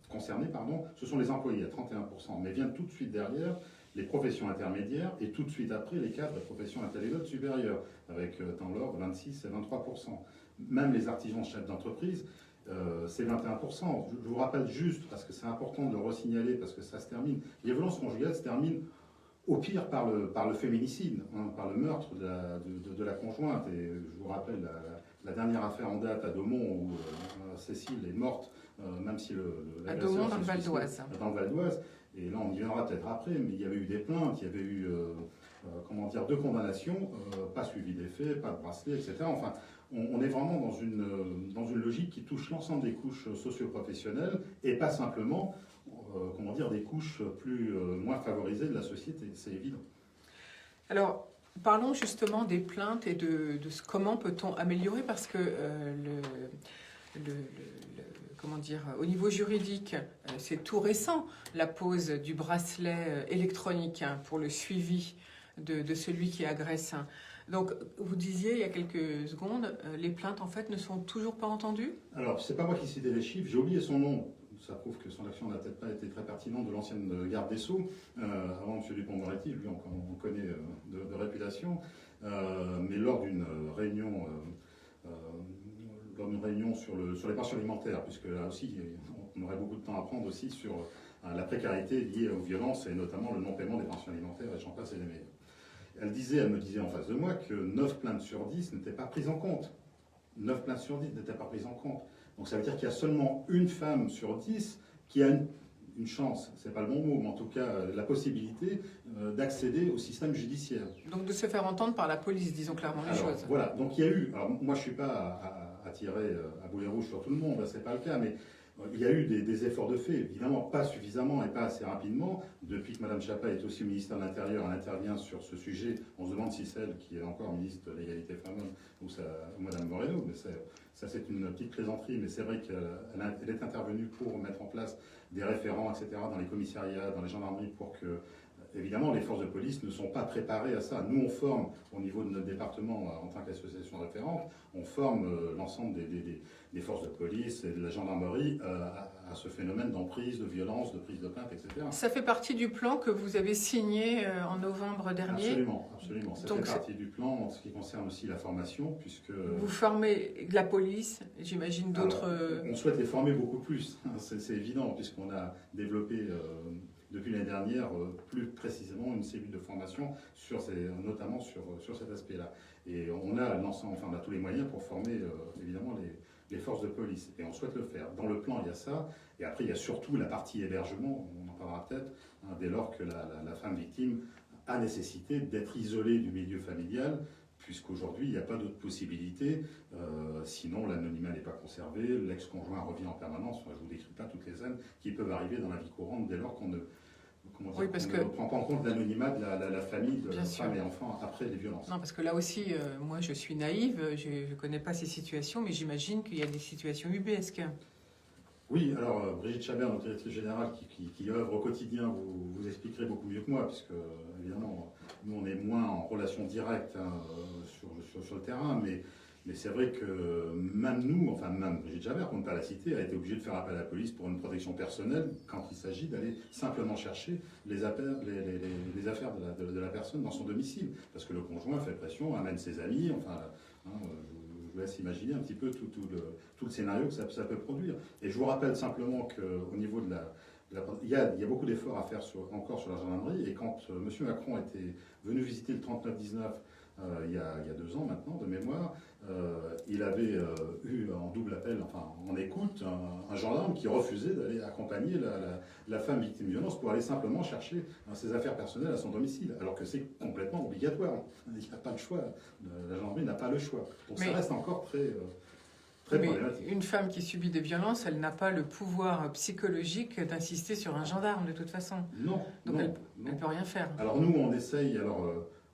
concernée, ce sont les employés à 31%, mais vient tout de suite derrière les professions intermédiaires et tout de suite après les cadres de professions intellectuelles supérieures, avec dans l'ordre 26 et 23%. Même les artisans chefs d'entreprise, c'est 21%. Je vous rappelle juste, parce que c'est important de le resignaler, parce que ça se termine, les violences conjugales se terminent au pire par le féminicide, par le meurtre de la conjointe. Et je vous rappelle la dernière affaire en date à Daumont, où Cécile est morte, même si à Daumont, dans le Val d'Oise. Dans le Val d'Oise. Et là, on y viendra peut-être après, mais il y avait eu des plaintes, il y avait eu 2 condamnations, pas suivi des faits, pas de bracelet, etc. Enfin, on est vraiment dans une logique qui touche l'ensemble des couches socio-professionnelles et pas simplement des couches moins favorisées de la société, c'est évident. Alors, parlons justement des plaintes et de comment peut-on améliorer, parce que au niveau juridique, c'est tout récent, la pose du bracelet électronique pour le suivi de celui qui agresse. Donc, vous disiez il y a quelques secondes, les plaintes en fait ne sont toujours pas entendues ? Alors, c'est pas moi qui citais les chiffres, j'ai oublié son nom. Ça prouve que son action n'a peut-être pas été très pertinente de l'ancienne garde des Sceaux, avant M. Dupond-Moretti, lui on connaît de réputation, mais lors d'une réunion sur les pensions alimentaires, puisque là aussi on aurait beaucoup de temps à prendre aussi sur la précarité liée aux violences et notamment le non-paiement des pensions alimentaires, et j'en passe et les meilleurs. Elle me disait en face de moi que 9 plaintes sur 10 n'étaient pas prises en compte. 9 plaintes sur 10 n'étaient pas prises en compte. Donc ça veut dire qu'il y a seulement une femme sur 10 qui a une chance, c'est pas le bon mot, mais en tout cas la possibilité d'accéder au système judiciaire. Donc de se faire entendre par la police, disons clairement les choses. Voilà, donc il y a eu, alors moi je ne suis pas à tirer à boulet rouge sur tout le monde, ce n'est pas le cas, mais il y a eu des efforts de fait, évidemment pas suffisamment et pas assez rapidement. Depuis que Mme Schiappa est aussi au ministère de l'Intérieur, elle intervient sur ce sujet, on se demande si c'est elle qui est encore ministre de l'égalité femmes-hommes ou Mme Moreno, mais ça c'est une petite plaisanterie, mais c'est vrai qu'elle est intervenue pour mettre en place des référents, etc., dans les commissariats, dans les gendarmeries, pour que, évidemment, les forces de police ne sont pas préparées à ça. Nous, on forme, au niveau de notre département, en tant qu'association référente, on forme l'ensemble des forces de police et de la gendarmerie à ce phénomène d'emprise, de violence, de prise de plainte, etc. Ça fait partie du plan que vous avez signé en novembre dernier. Absolument, absolument. Ça fait partie du plan en ce qui concerne aussi la formation, puisque... Vous formez de la police, j'imagine d'autres... On souhaite les former beaucoup plus, c'est évident, puisqu'on a développé... depuis l'année dernière, plus précisément, une cellule de formation, notamment sur cet aspect-là. Et on a l'ensemble, enfin, on a tous les moyens pour former, évidemment, les forces de police. Et on souhaite le faire. Dans le plan, il y a ça. Et après, il y a surtout la partie hébergement, on en parlera peut-être, dès lors que la femme victime a nécessité d'être isolée du milieu familial, puisqu'aujourd'hui, il n'y a pas d'autre possibilité. Sinon, l'anonymat n'est pas conservé, l'ex-conjoint revient en permanence. Enfin, je ne vous décris pas toutes les scènes qui peuvent arriver dans la vie courante dès lors qu'on ne prend pas en compte l'anonymat de la famille, de la femme et enfants après les violences. Non, parce que là aussi, moi je suis naïve, je ne connais pas ces situations, mais j'imagine qu'il y a des situations ubuesques. Oui, alors Brigitte Chabert, notre directrice générale, qui œuvre au quotidien, vous expliquerez beaucoup mieux que moi, puisque évidemment, nous on est moins en relation directe sur le terrain, mais c'est vrai que même nous, enfin même Brigitte Chabert, pour ne pas la citer, a été obligée de faire appel à la police pour une protection personnelle quand il s'agit d'aller simplement chercher les affaires de la personne dans son domicile. Parce que le conjoint fait pression, amène ses amis, enfin... je vous laisse imaginer un petit peu tout le scénario que ça peut produire. Et je vous rappelle simplement qu'au niveau de il y a beaucoup d'efforts à faire encore sur la gendarmerie. Et quand M. Macron était venu visiter le 3919 il y a 2 ans maintenant, de mémoire, il avait eu en double appel, enfin en écoute, un gendarme qui refusait d'aller accompagner la femme victime de violence pour aller simplement chercher ses affaires personnelles à son domicile, alors que c'est complètement obligatoire. Il n'y a pas de choix. La gendarmerie n'a pas le choix. Donc ça reste encore très problématique. Une femme qui subit des violences, elle n'a pas le pouvoir psychologique d'insister sur un gendarme de toute façon. Non. Donc elle ne peut rien faire. Alors nous, on essaye...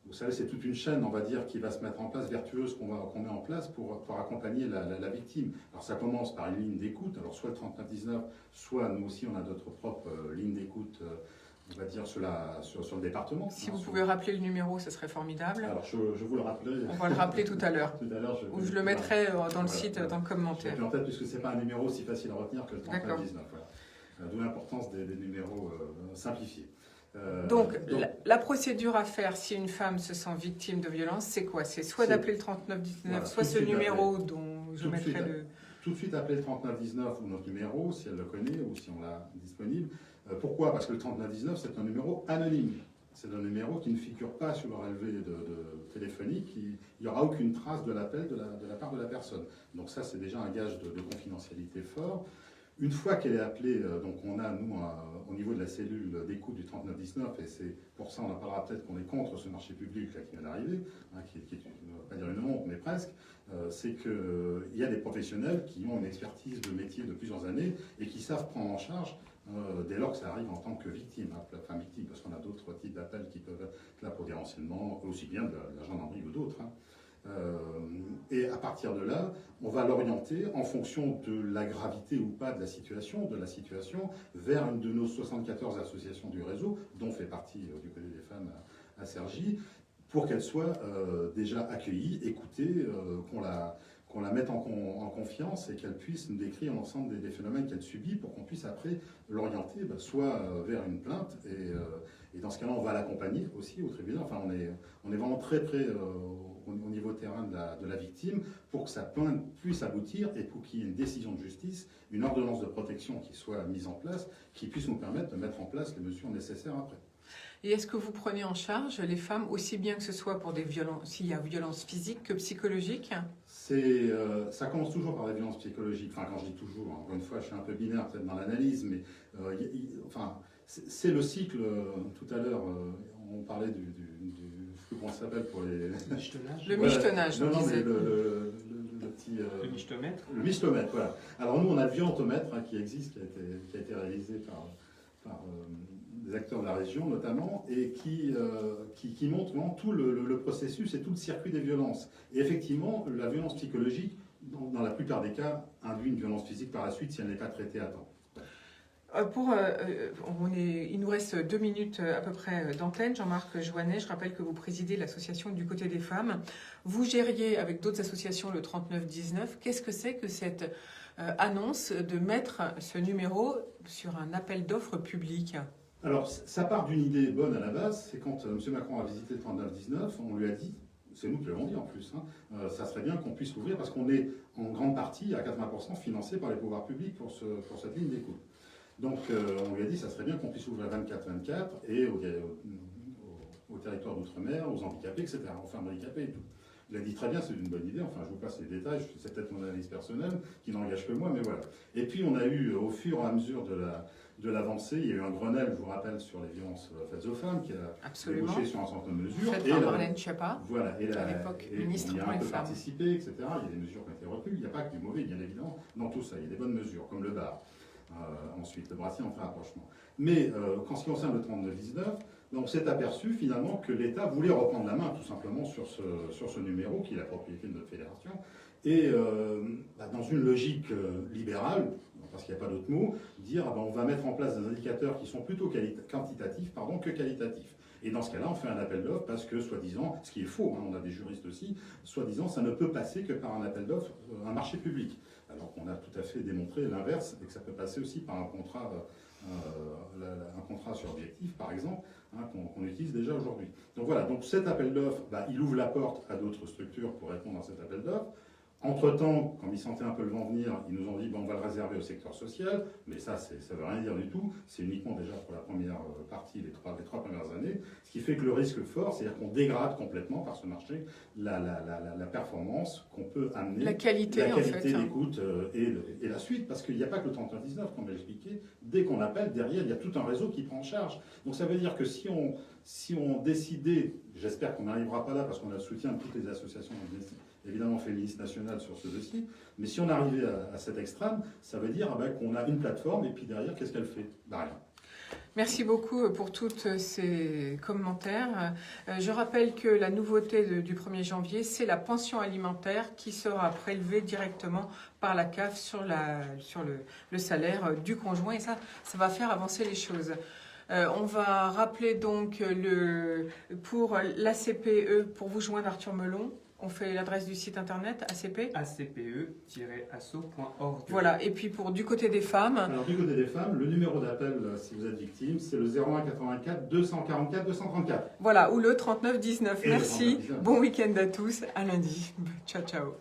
Vous savez, c'est toute une chaîne, on va dire, qui va se mettre en place, vertueuse, qu'on met en place pour accompagner la victime. Alors ça commence par une ligne d'écoute, alors soit le 3919, soit nous aussi on a notre propre ligne d'écoute, on va dire, sur le département. Si vous pouvez rappeler le numéro, ce serait formidable. Alors je vous le rappellerai. On va le rappeler tout à l'heure. Ou je le mettrai dans le site, dans le commentaire. Et en tête, puisque ce n'est pas un numéro aussi facile à retenir que le 3919. Voilà. D'où l'importance des numéros simplifiés. Donc, la procédure à faire si une femme se sent victime de violence, c'est quoi? C'est soit d'appeler le 3919, soit ce numéro dont je mettrai le... Tout de suite appeler le 3919 ou notre numéro, si elle le connaît ou si on l'a disponible. Pourquoi? Parce que le 3919, c'est un numéro anonyme. C'est un numéro qui ne figure pas sur le relevé téléphonique. Il n'y aura aucune trace de l'appel de la part de la personne. Donc ça, c'est déjà un gage de confidentialité fort. Une fois qu'elle est appelée, donc on a, nous, au niveau de la cellule d'écoute du 3919, et c'est pour ça, on en parlera peut-être qu'on est contre ce marché public là, qui vient d'arriver, qui est, on ne va pas dire une honte, mais presque, c'est qu'il y a des professionnels qui ont une expertise de métier de plusieurs années et qui savent prendre en charge dès lors que ça arrive en tant que victime, enfin victime, parce qu'on a d'autres types d'appels qui peuvent être là pour des renseignements, aussi bien de la gendarmerie ou d'autres. Et à partir de là, on va l'orienter en fonction de la gravité ou pas de la situation, vers une de nos 74 associations du réseau, dont fait partie du côté des femmes à Cergy, pour qu'elle soit déjà accueillie, écoutée, qu'on la mette en confiance et qu'elle puisse nous décrire l'ensemble des phénomènes qu'elle subit pour qu'on puisse après l'orienter soit vers une plainte et dans ce cas-là on va l'accompagner aussi au tribunal. Enfin on est vraiment très près au niveau terrain de la victime pour que sa plainte puisse aboutir et pour qu'il y ait une décision de justice, une ordonnance de protection qui soit mise en place, qui puisse nous permettre de mettre en place les mesures nécessaires après. Et est-ce que vous prenez en charge les femmes aussi bien que ce soit pour des violences, s'il y a violence physique que psychologique? Ça commence toujours par la violence psychologique. Enfin, quand je dis toujours, encore une fois, je suis un peu binaire peut-être dans l'analyse, mais enfin, c'est le cycle. Tout à l'heure, on parlait du comment ça s'appelle pour les... Michetonnage. Le michetonnage, non, on mais disait. le petit... Le michetomètre. Le michetomètre, voilà. Alors nous, on a le violentomètre qui existe, qui a été réalisé par des acteurs de la région notamment, et qui montre vraiment tout le processus et tout le circuit des violences. Et effectivement, la violence psychologique, dans la plupart des cas, induit une violence physique par la suite si elle n'est pas traitée à temps. Il nous reste 2 minutes à peu près d'antenne. Jean-Marc Joannet, je rappelle que vous présidez l'association du côté des femmes. Vous gériez avec d'autres associations le 3919. Qu'est-ce que c'est que cette annonce de mettre ce numéro sur un appel d'offres public? Alors, ça part d'une idée bonne à la base. C'est quand M. Macron a visité le 3919, on lui a dit, c'est nous qui l'avons dit en plus, ça serait bien qu'on puisse l'ouvrir parce qu'on est en grande partie, à 80%, financé par les pouvoirs publics pour cette ligne d'écoute. Donc on lui a dit ça serait bien qu'on puisse ouvrir 24/24 et au territoire d'outre-mer, aux handicapés, etc., aux femmes handicapées et tout. Il a dit très bien, c'est une bonne idée, enfin je vous passe les détails, c'est peut-être mon analyse personnelle qui n'engage que moi, mais voilà. Et puis on a eu, au fur et à mesure de l'avancée, il y a eu un Grenelle, je vous rappelle, sur les violences faites aux femmes, qui a débouché sur un certain nombre de mesures. Fait par Marlène Schiappa, voilà, à l'époque ministre on y a pour un les peu femmes. participé, etc. Il y a des mesures qui ont été retenues, il n'y a pas que du mauvais, bien évidemment, dans tout ça, il y a des bonnes mesures, comme le bar. Ensuite, le bracelet en fait rapprochement. Mais en ce qui concerne le 3919, on s'est aperçu finalement que l'État voulait reprendre la main tout simplement sur ce numéro qui est la propriété de notre fédération. Et dans une logique libérale, parce qu'il n'y a pas d'autre mot, dire on va mettre en place des indicateurs qui sont plutôt quantitatifs que qualitatifs. Et dans ce cas-là, on fait un appel d'offres parce que, soi-disant, ce qui est faux, on a des juristes aussi, soi-disant, ça ne peut passer que par un appel d'offres, un marché public. Alors qu'on a tout à fait démontré l'inverse, et que ça peut passer aussi par un contrat sur objectif, par exemple, qu'on utilise déjà aujourd'hui. Donc voilà, donc cet appel d'offres, il ouvre la porte à d'autres structures pour répondre à cet appel d'offres. Entre-temps, quand ils sentaient un peu le vent venir, ils nous ont dit on va le réserver au secteur social, mais ça ne veut rien dire du tout, c'est uniquement déjà pour la première partie, les trois premières années, ce qui fait que le risque fort, c'est-à-dire qu'on dégrade complètement par ce marché la performance qu'on peut amener, la qualité d'écoute et la suite, parce qu'il n'y a pas que le 3919, comme je l'ai expliqué, dès qu'on appelle, derrière, il y a tout un réseau qui prend en charge. Donc ça veut dire que si on décidait, j'espère qu'on n'arrivera pas là parce qu'on a le soutien de toutes les associations évidemment féministes nationales sur ce dossier, mais si on arrivait à cet extrême, ça veut dire qu'on a une plateforme et puis derrière, qu'est-ce qu'elle fait? Rien. Merci beaucoup pour tous ces commentaires. Je rappelle que la nouveauté du 1er janvier, c'est la pension alimentaire qui sera prélevée directement par la CAF sur le salaire du conjoint et ça va faire avancer les choses. On va rappeler donc pour l'ACPE, pour vous joindre Arthur Melon, on fait l'adresse du site internet ACP acpe-asso.org. Voilà, et puis pour du côté des femmes. Alors du côté des femmes, le numéro d'appel si vous êtes victime, c'est le 01 84 244 234. Voilà, ou le 3919. Et merci, le 3919. bon week-end à tous, à lundi. Ciao, ciao.